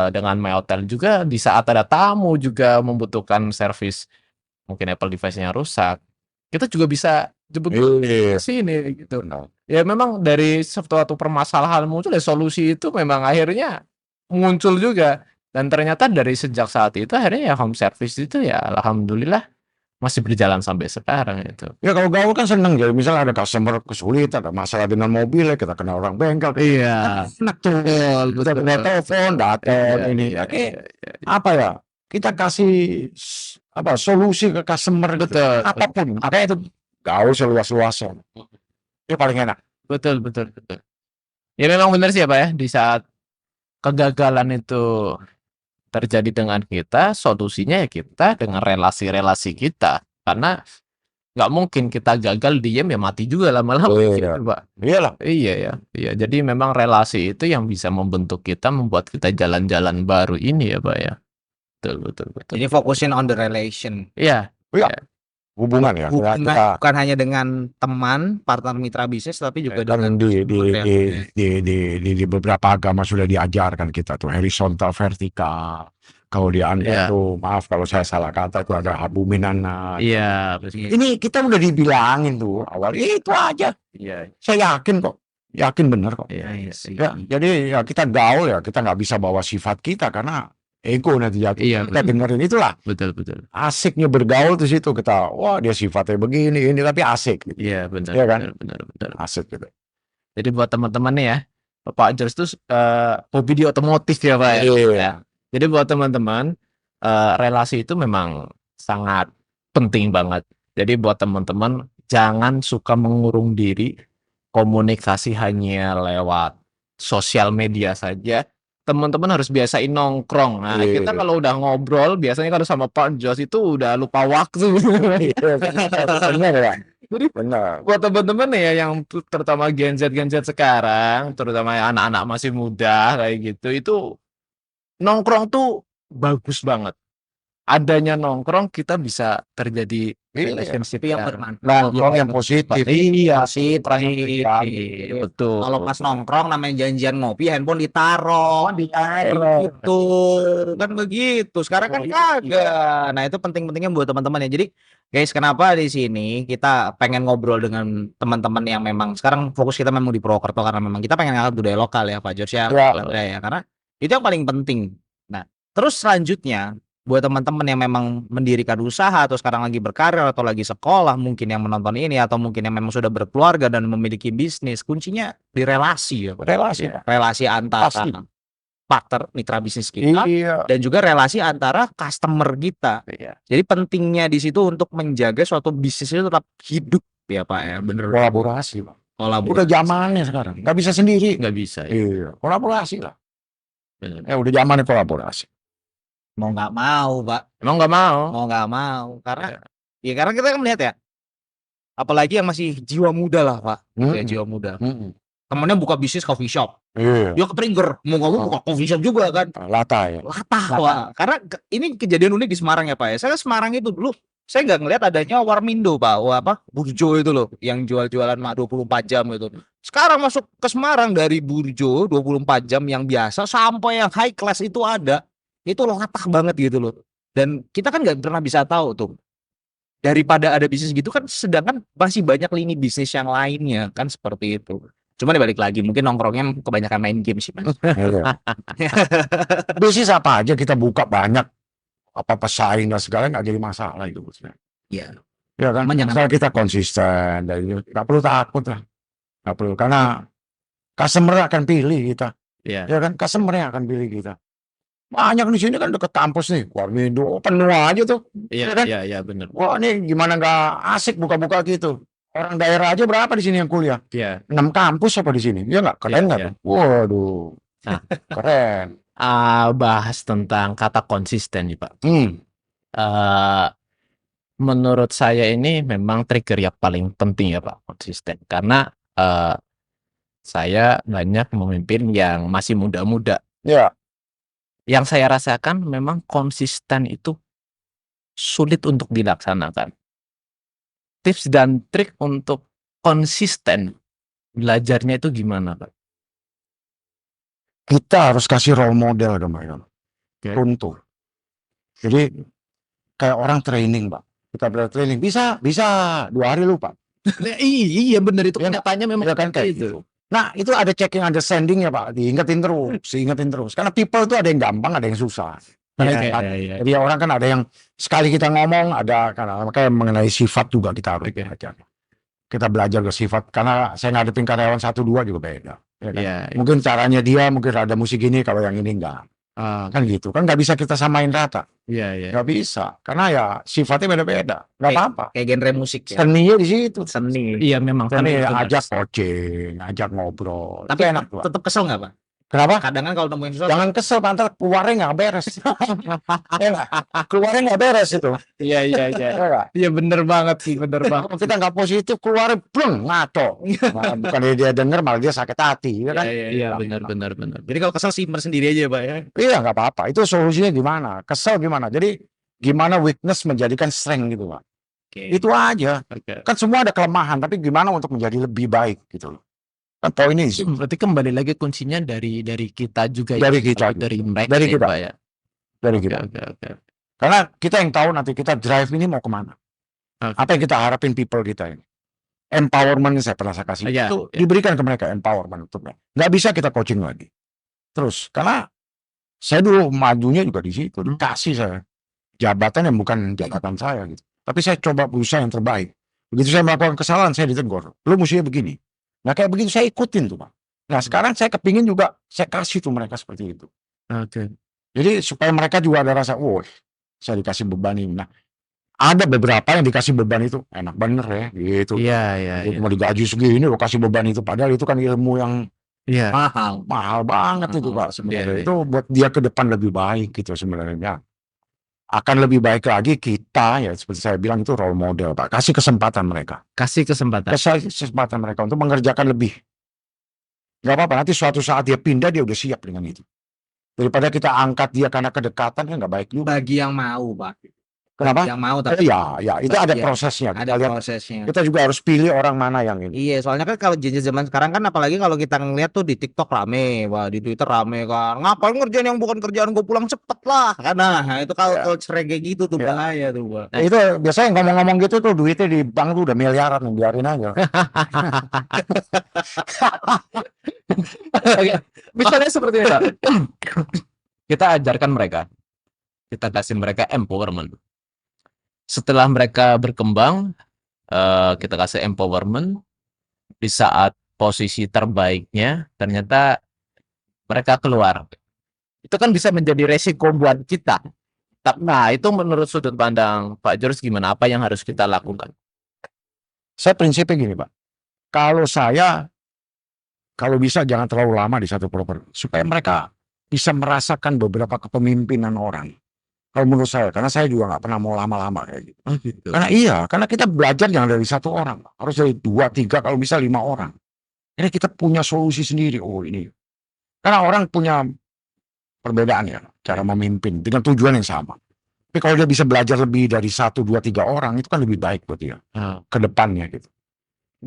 dengan My Hotel juga di saat ada tamu juga membutuhkan servis, mungkin Apple device-nya rusak, kita juga bisa jemput bola Iya. ke sini gitu. Benar. Ya memang dari suatu permasalahan muncul ya solusi itu memang akhirnya muncul juga. Dan ternyata dari sejak saat itu akhirnya ya home service itu ya alhamdulillah masih berjalan sampai sekarang itu. Ya kalau gaul kan seneng jadi misalnya ada customer kesulitan, ada masalah dengan mobilnya, kita kenal orang bengkel. Iya. Enak tuh. Kita punya telepon, datang Iya, ini. iya, Oke, iya, iya. apa ya? Kita kasih solusi ke customer gitu. Betul. Apapun. Makanya itu gaul seluas-luasnya. Itu paling enak. Betul. Ya memang benar sih ya Pak ya, di saat kegagalan itu terjadi dengan kita, solusinya ya kita dengan relasi-relasi kita. Karena nggak mungkin kita gagal diem ya mati juga lama-lama Iya. gitu Pak. Iyalah. Iya ya, iya. Jadi memang relasi itu yang bisa membentuk kita, membuat kita jalan-jalan baru ini ya Pak ya. Betul. Jadi fokusin on the relation. Iya. Iya. Hubungan ya. Bukan, Kita bukan hanya dengan teman, partner mitra bisnis, tapi juga dengan kan di beberapa agama sudah diajarkan kita tuh horizontal vertikal. Kalau di Anda Iya. tuh maaf kalau saya salah kata itu ada habu minana. Iya, betul. Ini kita udah dibilangin tuh awal itu aja. Iya. Saya yakin kok. Yakin bener kok. Iya. Ya, jadi ya kita gaul ya kita nggak bisa bawa sifat kita karena ego nanti jatuh. Iya, Kita dengerin itulah Betul. asiknya bergaul di situ kita. Wah dia sifatnya begini ini tapi asik. Gitu. Iya, benar. Iya kan? Benar. Asik gitu. Jadi buat teman-teman nih ya, Pak George tuh hobi di otomotif ya Pak ya. Iya. Jadi buat teman-teman, relasi itu memang sangat penting banget. Jadi buat teman-teman jangan suka mengurung diri, komunikasi hanya lewat sosial media saja. Teman-teman harus biasain nongkrong. Nah, Iya. kita kalau udah ngobrol, biasanya kalau sama Pak George itu udah lupa waktu. Benar ya. Jadi Benar. buat teman-teman nih ya yang terutama Gen Z sekarang, terutama yang anak-anak masih muda kayak gitu, itu nongkrong tuh bagus banget. Adanya nongkrong kita bisa terjadi relationship Itu yang yang bermanfaat. Nongkrong yang positif. Iya, Positif. betul. Kalau pas nongkrong namanya janjian ngopi, handphone ditaruh, gitu. Kan begitu. Sekarang kan kagak. Nah, itu penting-pentingnya buat teman-teman ya. Jadi, guys, kenapa di sini kita pengen ngobrol dengan teman-teman yang memang sekarang fokus kita memang di Purwokerto karena memang kita pengen ngangkat budaya lokal ya, Pak George ya. Ya. Ya, karena itu yang paling penting. Nah, terus selanjutnya buat teman-teman yang memang mendirikan usaha atau sekarang lagi berkarir atau lagi sekolah mungkin yang menonton ini atau mungkin yang memang sudah berkeluarga dan memiliki bisnis, kuncinya di relasi ya, Pak. Relasi. Relasi antara Pasti. partner mitra bisnis kita Iya. dan juga relasi antara customer kita. Iya. Jadi pentingnya di situ untuk menjaga suatu bisnis itu tetap hidup ya Pak ya, bener. Kolaborasi, Pak. Kolaborasi. Udah zamannya sekarang. Nggak bisa sendiri. Nggak bisa ya. Iya. Kolaborasi lah. Bener. Ya udah zamannya kolaborasi. Mau nggak mau Pak, Emang nggak mau? mau nggak mau karena ya karena kita kan melihat ya, apalagi yang masih jiwa muda lah Pak, ya jiwa muda. Temennya buka bisnis coffee shop, Iya. dia ke-trigger mau ngomong buka coffee shop juga kan, Lata ya. latah Pak. Karena ini kejadian unik di Semarang ya Pak ya. Saya ke Semarang itu dulu saya nggak ngelihat adanya Warmindo Pak, Burjo itu loh yang jual-jualan 24 jam gitu. Sekarang masuk ke Semarang dari Burjo 24 jam yang biasa sampai yang high class itu ada. Itu latah banget gitu loh. Dan kita kan nggak pernah bisa tahu tuh. Daripada ada bisnis gitu kan, sedangkan masih banyak lini bisnis yang lainnya kan seperti itu. Cuma balik lagi mungkin nongkrongnya kebanyakan main game sih Mas. Iya. Bisnis apa aja kita buka banyak. Apa pesaing dan segala nggak jadi masalah itu. Iya. Ya kan. Cuman jangan- Asal kita konsisten. Dan nggak perlu takut lah. Nggak perlu. Karena customer akan pilih kita. Iya. Ya kan. Customer yang akan pilih kita. Banyak di sini kan deket kampus nih. Warmindo penuh aja tuh. Iya, kan? iya, benar. Wah ini gimana nggak asik buka-buka gitu. Orang daerah aja berapa di sini yang kuliah? Iya. 6 kampus apa di sini? Iya nggak? Keren nggak Iya. tuh? Waduh. Nah. Keren. Bahas tentang kata konsisten nih Pak. Hmm. Menurut saya ini memang trigger yang paling penting ya Pak, konsisten. Karena saya banyak memimpin yang masih muda-muda. Ya. Yang saya rasakan memang konsisten itu sulit untuk dilaksanakan. Tips dan trik untuk konsisten belajarnya itu gimana, Pak? Kita harus kasih role model ke mereka. Oke. Contoh. Jadi kayak orang training, Pak. Kita belajar training bisa 2 hari lupa. Iya bener itu Iya kenyataannya memang Ya kan seperti kayak itu. gitu. Nah, itu ada checking understanding-nya, Pak. Diingetin terus. Karena people itu ada yang gampang, ada yang susah. Karena itu kan. Iya. Jadi orang kan ada yang sekali kita ngomong ada karena makanya mengenai sifat juga kita harus Oke. belajar. Kita belajar ke sifat karena saya ngadepin karyawan 1-2 juga beda. Ya kan? Iya. Mungkin caranya dia mungkin ada musik gini kalau yang ini enggak. Kan gitu. Kan nggak bisa kita samain rata. Iya. Nggak bisa. Karena ya sifatnya beda-beda. Nggak apa-apa. Kayak genre musik ya. Seninya di situ. Seni. Iya memang Seni benar. ajak coaching, ajak ngobrol. Tapi Itu enak tuh. tetap kesel nggak, Pak? Kenapa? Kadang kan kalau nemuin sesuatu Jangan kesel, Pak, ntar keluarnya nggak beres. Ya nggak? Keluarnya nggak beres itu. Iya. Ya nggak? Iya bener banget sih, bener banget. Kalau kita nggak positif, keluarnya bleng, ngaco. Nah, bukan dia denger, malah dia sakit hati. Ya kan? Iya benar. Jadi kalau kesel simpen sendiri aja, Pak ya. Iya, nggak apa-apa. Itu solusinya gimana? Kesel gimana? Jadi gimana weakness menjadikan strength gitu, Pak. Oke. Itu aja. Oke. Kan semua ada kelemahan, tapi gimana untuk menjadi lebih baik gitu loh. Kan poinnya di situ. Berarti kembali lagi kuncinya dari kita juga Dari ya, kita. dari mereka Dari ya, kita. Pak ya. Dari Oke. kita. Karena kita yang tahu nanti kita drive ini mau kemana. Oke. Apa yang kita harapin people kita ini. Empowerment saya pernah saya kasih. Iya, Itu iya. diberikan ke mereka empowerment untuk mereka. Nggak bisa kita coaching lagi. Terus karena saya dulu majunya juga di situ. Dikasih saya jabatan yang bukan jabatan saya gitu. Tapi saya coba berusaha yang terbaik. Begitu saya melakukan kesalahan saya ditegur. Lu mestinya begini. Nah kayak begitu saya ikutin tuh, Pak. Nah sekarang saya kepingin juga saya kasih tuh mereka seperti itu. Oke. Jadi supaya mereka juga ada rasa, wah saya dikasih beban ini. Nah ada beberapa yang dikasih beban itu enak bener ya gitu. Iya. Mau digaji segini lo kasih beban itu. Padahal itu kan ilmu yang Iya. mahal banget itu, Pak, sebenarnya. Iya. Itu buat dia ke depan lebih baik gitu sebenarnya. Akan lebih baik lagi kita ya seperti saya bilang itu role model, Pak. Kasih kesempatan mereka. Kasih kesempatan. Kasih kesempatan mereka untuk mengerjakan lebih. Gak apa-apa, nanti suatu saat dia pindah dia udah siap dengan itu. Daripada kita angkat dia karena kedekatan kan nggak baik juga. Bagi yang mau, Pak. Kenapa? Yang mau tapi Ya itu ada Iya, prosesnya. ada Kita lihat, prosesnya. kita juga harus pilih orang mana yang ini. Iya, soalnya kan kalau zaman sekarang kan apalagi kalau kita ngeliat tuh di TikTok rame, wah di Twitter rame kan. Ngapain ngerjain yang bukan kerjaan gue pulang cepet lah. Karena itu kalau culture kayak gitu tuh Ya. bahaya tuh, Pak. Nah, itu biasanya ngomong-ngomong gitu tuh duitnya di bank tuh udah miliaran, biarin aja. Misalnya seperti itu. Kita ajarkan mereka. Kita kasih mereka empowerment. Setelah mereka berkembang, kita kasih empowerment. Di saat posisi terbaiknya, ternyata mereka keluar. Itu kan bisa menjadi resiko buat kita. Nah, itu menurut sudut pandang Pak George gimana? Apa yang harus kita lakukan? Saya prinsipnya gini, Pak. Kalau bisa jangan terlalu lama di satu properti supaya mereka bisa merasakan beberapa kepemimpinan orang. Kalau menurut saya, karena saya juga nggak pernah mau lama-lama kayak gitu. Karena kita belajar jangan dari satu orang, Pak. Harus dari 2, 3, kalau bisa 5 orang. Jadi kita punya solusi sendiri. Oh ini, karena orang punya perbedaan ya cara memimpin dengan tujuan yang sama. Tapi kalau dia bisa belajar lebih dari 1, 2, 3 orang itu kan lebih baik buat dia ke depannya gitu.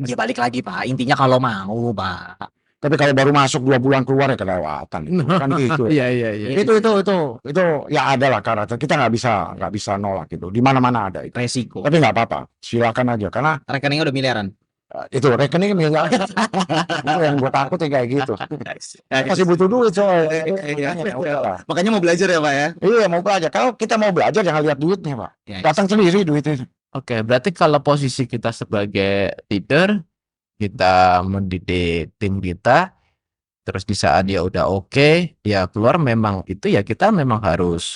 Ya balik lagi, Pak. Intinya kalau mau, Pak. Tapi kalau baru masuk 2 bulan keluar ya kelewatan. Kan gitu. Iya. Itu ya ada lah karakter. Kita nggak bisa nolak gitu. Di mana-mana ada itu. Resiko. Tapi nggak apa-apa. Silakan aja karena Rekeningnya udah miliaran. itu rekening miliaran. Itu yang gue takut kayak gitu. Masih butuh duit soal. Makanya mau belajar ya, Pak ya. Iya mau belajar. Kalau kita mau belajar jangan lihat duitnya, Pak. Ya. Datang sendiri duit itu. Oke, berarti kalau posisi kita sebagai leader, kita mendidik tim kita, terus di saat dia udah oke, ya keluar memang itu ya kita memang harus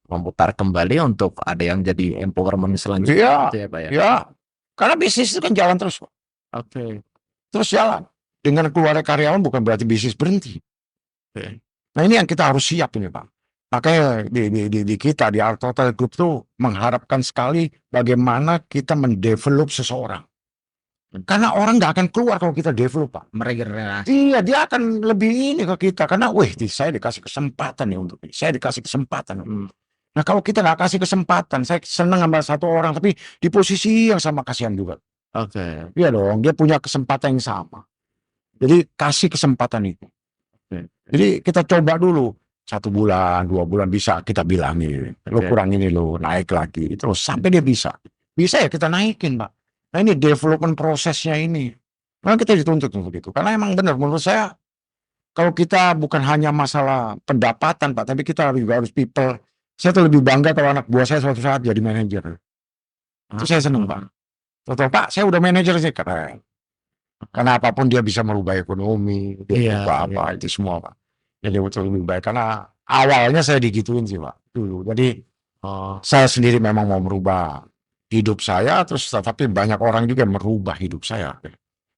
memutar kembali untuk ada yang jadi empowerment selanjutnya. Iya. Gitu ya, Pak ya. Ya. Karena bisnis itu kan jalan terus, Pak. Oke. Terus jalan. Dengan keluarnya karyawan bukan berarti bisnis berhenti. Oke. Nah ini yang kita harus siap ini, Pak. Makanya di kita di Art Total Group tuh mengharapkan sekali bagaimana kita mendevelop seseorang. Karena orang nggak akan keluar kalau kita develop, Pak. Meregenerasi. Iya, dia akan lebih ini ke kita karena, saya dikasih kesempatan nih untuk ini. Saya dikasih kesempatan. Nah kalau kita nggak kasih kesempatan, saya senang sama satu orang, tapi di posisi yang sama kasihan juga. Oke. Iya dong, dia punya kesempatan yang sama. Jadi kasih kesempatan itu. Jadi kita coba dulu 1 bulan, 2 bulan bisa kita bilangin, lo Oke. kurang ini lo naik lagi, terus sampai dia bisa ya kita naikin Pak. Nah ini development prosesnya ini, memang kita dituntut untuk itu, karena emang benar menurut saya kalau kita bukan hanya masalah pendapatan Pak, tapi kita juga harus people. Saya tuh lebih bangga kalau anak buah saya suatu saat jadi manajer. Itu saya seneng Pak. Tahu Pak, saya udah manajer sih keren. Karena apapun dia bisa merubah ekonomi, dia Iya, merubah apa itu semua Pak. Jadi betul lebih baik karena awalnya saya digituin sih Pak dulu. Jadi Oh, saya sendiri memang mau merubah hidup saya, terus tapi banyak orang juga yang merubah hidup saya.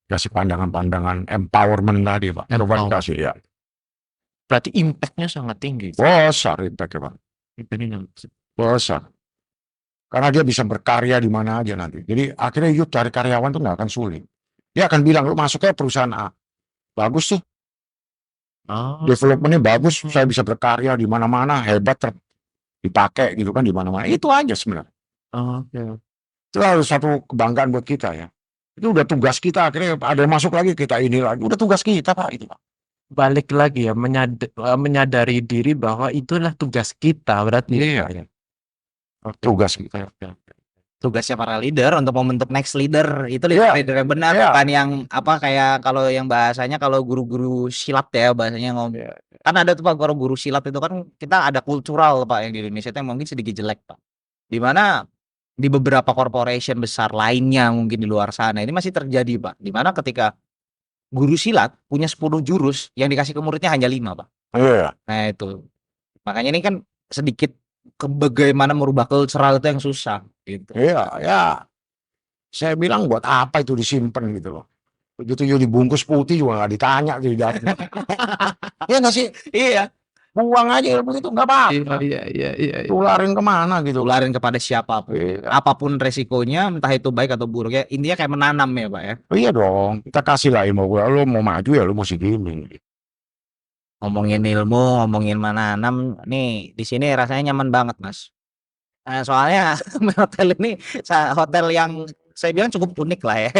Kasih pandangan-pandangan empowerment tadi Pak. Coba Empower. kasih ya. berarti impact-nya sangat tinggi. Besar impact-nya Pak. Impact-nya Besar. Karena dia bisa berkarya di mana aja nanti. Jadi akhirnya yuk cari karyawan tuh nggak akan sulit. Dia akan bilang lu masuknya perusahaan A. Bagus tuh, Oh, developmentnya bagus, saya bisa berkarya di mana-mana, hebat, dipakai gitu kan di mana-mana. Itu aja sebenarnya. oke. Itu harus satu kebanggaan buat kita ya. Itu udah tugas kita, akhirnya ada yang masuk lagi, kita ini lagi. Udah tugas kita Pak itu Pak. Balik lagi ya, menyadari diri bahwa itulah tugas kita berarti. Iya. Tugas kita. Tugasnya para leader untuk membentuk next leader itu Iya. leader yang benar, Iya. bukan yang apa kayak kalau yang bahasanya kalau guru-guru silat ya bahasanya ngomong. Iya. Kan ada tuh Pak kalau guru silat itu kan kita ada kultural Pak yang di Indonesia itu yang mungkin sedikit jelek Pak. Di mana di beberapa corporation besar lainnya mungkin di luar sana ini masih terjadi Pak. Di mana ketika guru silat punya 10 jurus yang dikasih ke muridnya hanya 5 Pak. Iya. Nah itu. Makanya ini kan sedikit bagaimana merubah cultural itu yang susah gitu. Iya, ya. Saya bilang buat apa itu disimpan gitu loh. Begitu you dibungkus putih juga nggak ditanya di dalamnya. Iya nggak sih? Iya. Buang aja ilmu itu nggak apa-apa. Iya. Tularin kemana gitu. Tularin kepada siapapun. Iya. Apapun resikonya, entah itu baik atau buruk ya. Intinya kayak menanam ya Pak ya. Iya dong, kita kasih lah ilmu gue. Lu mau maju ya lu mesti gini. Ngomongin ilmu, ngomongin menanam, nih di sini rasanya nyaman banget Mas. Soalnya hotel ini hotel yang saya bilang cukup unik lah ya.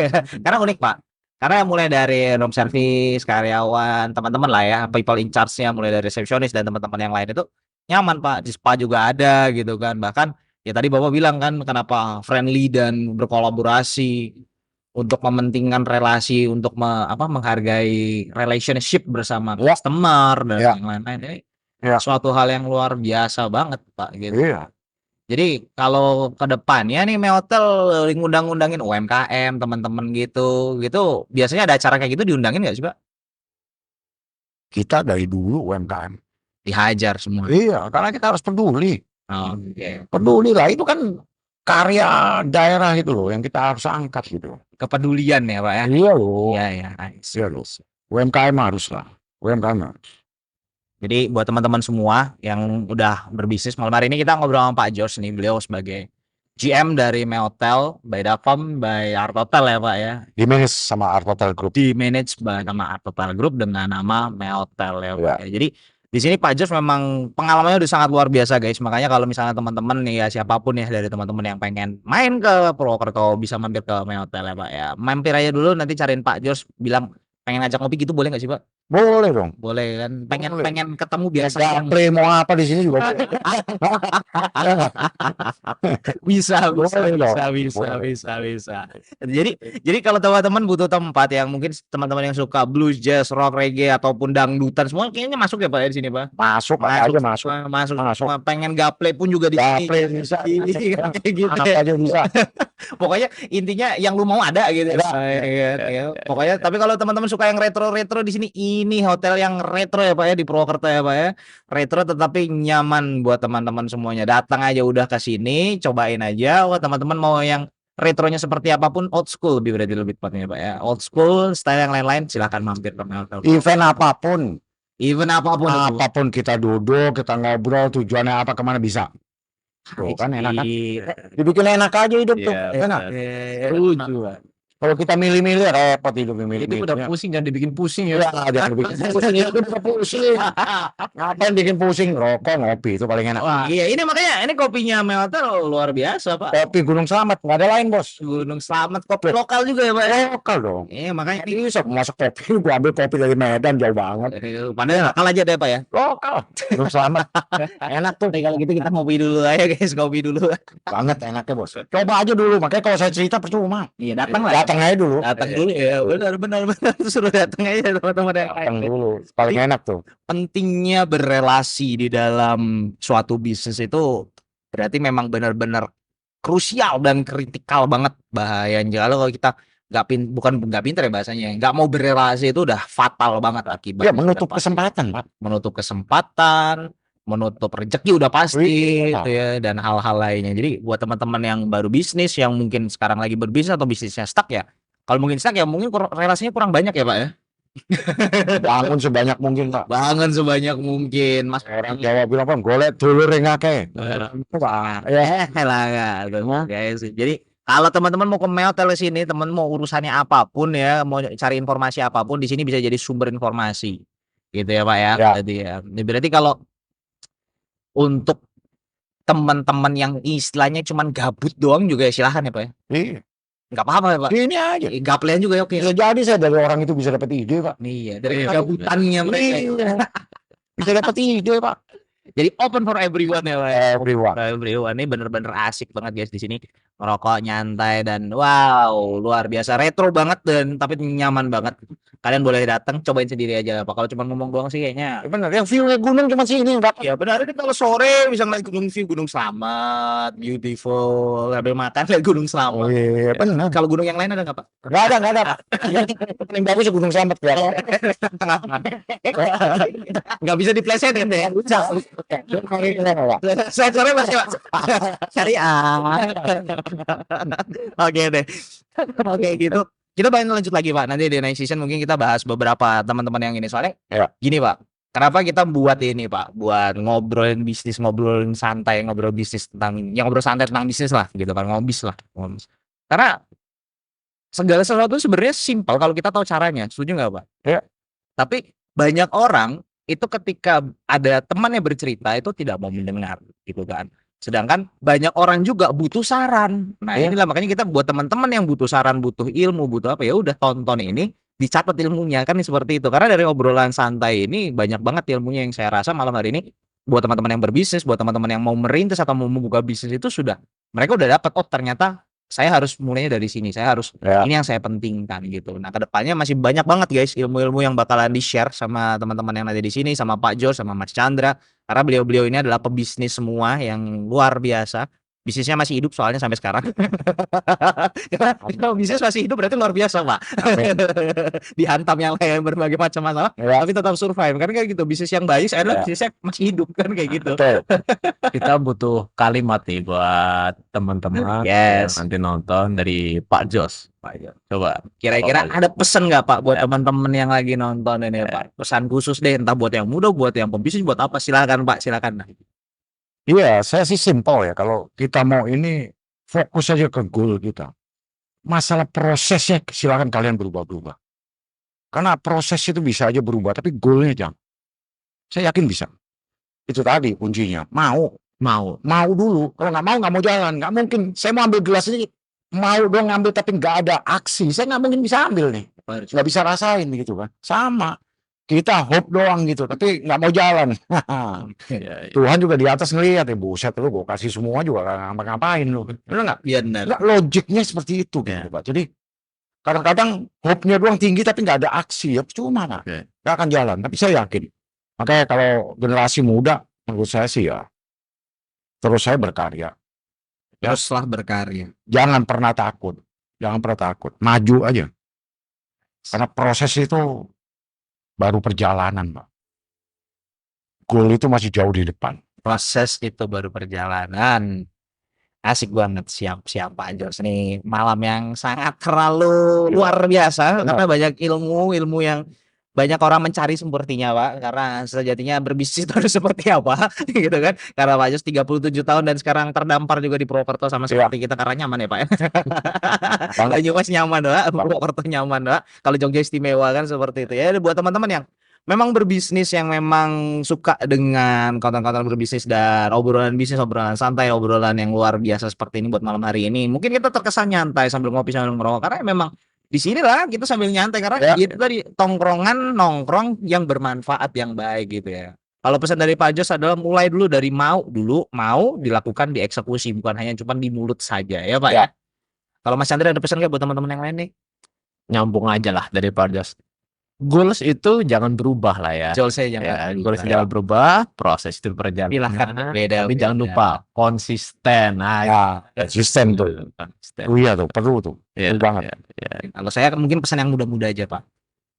Karena unik Pak. Karena mulai dari room service, karyawan, teman-teman lah ya, people in charge-nya, mulai dari resepsionis dan teman-teman yang lain itu nyaman Pak. Di spa juga ada gitu kan. Bahkan ya tadi Bapak bilang kan kenapa friendly dan berkolaborasi untuk mementingkan relasi, untuk menghargai relationship bersama Ya. customer dan Ya. yang lain-lain. Ini Ya. suatu hal yang luar biasa banget Pak gitu. Iya. Jadi kalau ke depannya nih Meotel ngundang-undangin UMKM teman-teman gitu biasanya ada acara kayak gitu diundangin nggak sih Pak? Kita dari dulu UMKM. Dihajar semua. Iya, karena kita harus peduli. Oke. Peduli lah, itu kan karya daerah itu loh yang kita harus angkat gitu. Kepedulian ya Pak ya. Iya loh. Iya ya. Iya loh. UMKM harus lah. UMKM harus. Jadi buat teman-teman semua yang udah berbisnis, malam hari ini kita ngobrol sama Pak George nih, beliau sebagai GM dari Meotel by Dafam by Art Hotel ya Pak ya. Di manage sama Art Hotel Group. Di manage sama Art Hotel Group dengan nama Meotel ya Pak ya. Jadi di sini Pak George memang pengalamannya udah sangat luar biasa guys. Makanya kalau misalnya teman-teman nih ya siapapun ya dari teman-teman yang pengen main ke Purwokerto bisa mampir ke Meotel ya Pak ya. Mampir aja dulu nanti cariin Pak George, bilang pengen ngajak ngopi gitu boleh nggak sih Pak? Boleh dong. Boleh kan? Boleh. Pengen ketemu biasa yang Gaple mau apa di sini juga boleh. bisa. Boleh dong. Bisa. Jadi kalau teman-teman butuh tempat yang mungkin teman-teman yang suka blues, jazz, rock, reggae ataupun dangdutan semua kayaknya masuk ya Pak ya di sini Pak. Masuk aja masuk. Masuk. Masuk. Pengen gaple pun juga di sini. Gaple bisa. Iya, kayak gitu Apa ya. aja bisa. Pokoknya intinya yang lu mau ada gitu. Ada. Ya. Pokoknya tapi kalau teman-teman suka yang retro di sini, ini hotel yang retro ya Pak ya di Purwokerto ya Pak ya. Retro tetapi nyaman buat teman-teman semuanya. Datang aja udah ke sini, cobain aja. Wah, teman-teman mau yang retronya seperti apapun, old school berarti lebih tepatnya Pak ya. Old school, style yang lain-lain silakan mampir ke hotel. Event apapun. Even apapun itu. Apapun kita duduk, kita ngobrol, tujuannya apa kemana bisa. Tuh kan enak kan? Dibikin enak aja hidup tuh. Iya, Enak. setuju Pak. Kalau kita milih-milih repot hidup Itu milih-milih. udah pusing, jangan dibikin pusing ya. Ya, jangan bikin pusing, itu bisa pusing. Ngapain bikin pusing? Rokok, ngopi itu paling enak. Wah, Iya, ini makanya ini kopinya Melter luar biasa, Pak. Kopi Gunung Slamet, nggak ada lain bos. Gunung Slamet, kopi lokal juga ya, Pak. Lokal dong. Iya, makanya ini Bisa masuk kopi, gua ambil kopi dari Medan jauh banget. padahal lokal aja deh, Pak ya. Lokal, Gunung Slamet. Enak tuh, Kalau gitu kita ngopi dulu aja, guys, kopi dulu. banget enaknya bos. Coba aja dulu, makanya kalau saya cerita percuma. Iya, datang lah. Datang aja dulu. Datang dulu ya. Benar. Suruh datang aja teman-teman yang Datang lain. dulu, paling enak tuh. Pentingnya berrelasi di dalam suatu bisnis itu berarti memang benar-benar krusial dan kritikal banget bahayanya. Kalau kita bukan nggak pinter ya bahasanya, nggak mau berrelasi itu udah fatal banget akibatnya. Ya menutup Udah pasti. kesempatan pak. Menutup kesempatan, menutup rezeki udah pasti Iya. gitu ya, dan hal-hal lainnya. Jadi buat teman-teman yang baru bisnis, yang mungkin sekarang lagi berbisnis atau bisnisnya stuck ya, kalau mungkin stuck ya mungkin relasinya kurang banyak ya Pak ya. Bangun sebanyak mungkin pak. Bangun sebanyak mungkin, Mas. Orang Jawa bilang apa? Golek dulur yang akeh. Wah, Ya lah, guys. Jadi kalau teman-teman mau ke Meltel sini, teman mau urusannya apapun ya, mau cari informasi apapun di sini bisa jadi sumber informasi, gitu ya Pak ya. Ya. Berarti ya. Berarti kalau untuk teman-teman yang istilahnya cuman gabut doang juga ya silahkan ya Pak ya. iya. Nggak apa-apa ya Pak. Ini aja. Gaplian juga ya oke. Bisa jadi saya dari orang itu bisa dapat ide pak. Iya, dari Iya, kegabutannya mereka. Iya. Bisa dapat ide pak. Jadi open for everyone ya Pak ya. Everyone. Everyone ini bener-bener asik banget guys di sini, ngerokok nyantai dan wow luar biasa retro banget dan tapi nyaman banget. Kalian boleh datang cobain sendiri aja Pak. Kalau cuma ngomong doang sih kayaknya. Benar. Yang view-nya gunung cuma sini dapat. Ya benar, ini kalau sore bisa ngeliat gunung view Gunung Slamet, beautiful, sambil makan lihat Gunung Oh Slamet. iya benar. Kalau gunung yang lain ada nggak Pak? Nggak ada pak. Yang paling bagus Gunung Slamet ya. Nggak bisa diplesetin deh. Saya sore masih Pak. Syariah. Oke deh. Oke gitu. Kita bakal lanjut lagi Pak. Nanti di next season mungkin kita bahas beberapa teman-teman yang ini soalnya. Ya. Gini Pak. Kenapa kita buat ini Pak? Buat ngobrolin bisnis, ngobrolin santai, ngobrol bisnis tentang, yang ngobrol santai tentang bisnis lah, gitu kan, ngobis lah, ngobis. Karena segala sesuatu sebenarnya simpel kalau kita tahu caranya. Setuju nggak Pak? Ya. Tapi banyak orang itu ketika ada temannya bercerita itu tidak mau mendengar, gitu kan. Sedangkan banyak orang juga butuh saran. Nah, Ya. inilah makanya kita buat teman-teman yang butuh saran, butuh ilmu, butuh apa ya udah tonton ini, dicatat ilmunya kan seperti itu. Karena dari obrolan santai ini banyak banget ilmunya yang saya rasa malam hari ini buat teman-teman yang berbisnis, buat teman-teman yang mau merintis atau mau membuka bisnis itu sudah mereka udah dapat oh ternyata saya harus mulainya dari sini. Saya harus Ya. ini yang saya pentingkan gitu. Nah, kedepannya masih banyak banget guys ilmu-ilmu yang bakalan di-share sama teman-teman yang ada di sini, sama Pak Jor, sama Mas Chandra. Karena beliau-beliau ini adalah pebisnis semua yang luar biasa. Bisnisnya masih hidup soalnya sampai sekarang. Kalau bisnis masih hidup berarti luar biasa Pak. Amin. Dihantam yang lain berbagai macam masalah, Ya. tapi tetap survive. Kan kayak gitu. Bisnis yang baik adalah Ya. bisnisnya masih hidup kan kayak gitu. Betul. kita butuh kalimat nih buat teman-teman Yes. yang nanti nonton dari Pak Jos. Pak Jos. Coba. Kira-kira Apa, ada pesan nggak Pak buat Ya. teman-teman yang lagi nonton ini Pak? Pesan khusus deh, entah buat yang muda, buat yang pembisnis, buat apa? Silakan Pak, silakan. Iya, saya sih simpel ya. Kalau kita mau ini fokus aja ke goal kita. Masalah prosesnya silakan kalian berubah-berubah. Karena proses itu bisa aja berubah, tapi goalnya jangan. Saya yakin bisa. Itu tadi kuncinya. Mau dulu. Kalau nggak mau jalan. Nggak mungkin. Saya mau ambil gelas ini, mau dong ngambil tapi nggak ada aksi. Saya nggak mungkin bisa ambil nih. Nggak bisa rasain gitu kan. Sama. Kita hope doang gitu, tapi nggak mau jalan. Ya, ya. Tuhan juga di atas ngeliat ya, buset lu gue kasih semua juga nggak ngapa-ngapain lu. Bener nggak? Benar. Nggak, logiknya seperti itu gitu, Pak. Jadi kadang-kadang hope-nya doang tinggi tapi nggak ada aksi ya cuma Pak. Oke. Nggak akan jalan. Tapi saya yakin. Makanya kalau generasi muda menurut saya sih ya terus saya berkarya. Ya. Teruslah berkarya. Jangan pernah takut. Maju aja. Karena proses itu baru perjalanan, Pak. Goal itu masih jauh di depan. Proses itu baru perjalanan. Asik banget, siap Pak Jos nih malam yang sangat terlalu luar biasa karena banyak ilmu yang banyak orang mencari sepertinya Pak, karena sejatinya berbisnis itu harus seperti apa gitu kan. Karena Pak Jos 37 tahun dan sekarang terdampar juga di Purwokerto sama Iya. seperti kita karena nyaman ya Pak ya. Banget. Banyumas nyaman Pak, Purwokerto nyaman Pak. Kalau Jogja istimewa kan seperti itu ya. Buat teman-teman yang memang berbisnis, yang memang suka dengan konten-konten berbisnis dan obrolan bisnis, obrolan santai, obrolan yang luar biasa seperti ini buat malam hari ini. Mungkin kita terkesan nyantai sambil ngopi sambil ngerokok karena memang di sini lah kita sambil nyantai karena Ya. itu tadi tongkrongan nongkrong yang bermanfaat yang baik gitu ya. Kalau pesan dari Pak Jos adalah mulai dulu dari mau dilakukan dieksekusi bukan hanya cuma di mulut saja ya Pak ya. Ya. Kalau Mas Chandra ada pesan nggak buat teman-teman yang lain nih? Nyambung aja lah dari Parjas. Goals itu jangan berubah lah ya. Jol saya Ya, jangan goals jangan berubah, proses itu berjalan. Silahkan, beda, Tapi jangan beda. lupa konsisten. Nah, Ya, konsisten tuh. konsisten. Oh iya tuh, perlu tuh. Ya, Perlu banget. ya. Kalau saya mungkin pesan yang muda-muda aja Pak.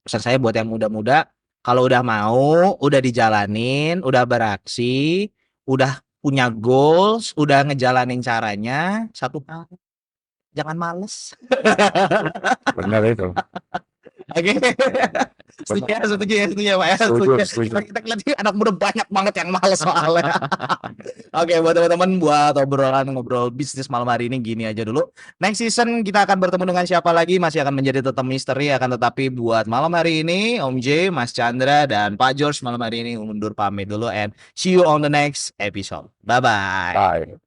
Pesan saya buat yang muda-muda, kalau udah mau, udah dijalanin, udah beraksi, udah punya goals, udah ngejalanin caranya, satu hal, jangan males. Benar itu. Oke. Setuju ya, setuju ya Pak ya. Setuju, ya. setuju. Kita lihat nih, anak muda banyak banget yang males soalnya. Oke, buat teman-teman buat obrolan ngobrol bisnis malam hari ini gini aja dulu. Next season kita akan bertemu dengan siapa lagi masih akan menjadi tetap misteri akan tetapi buat malam hari ini Om J, Mas Chandra dan Pak George malam hari ini undur pamit dulu and see you on the next episode. Bye bye. Bye.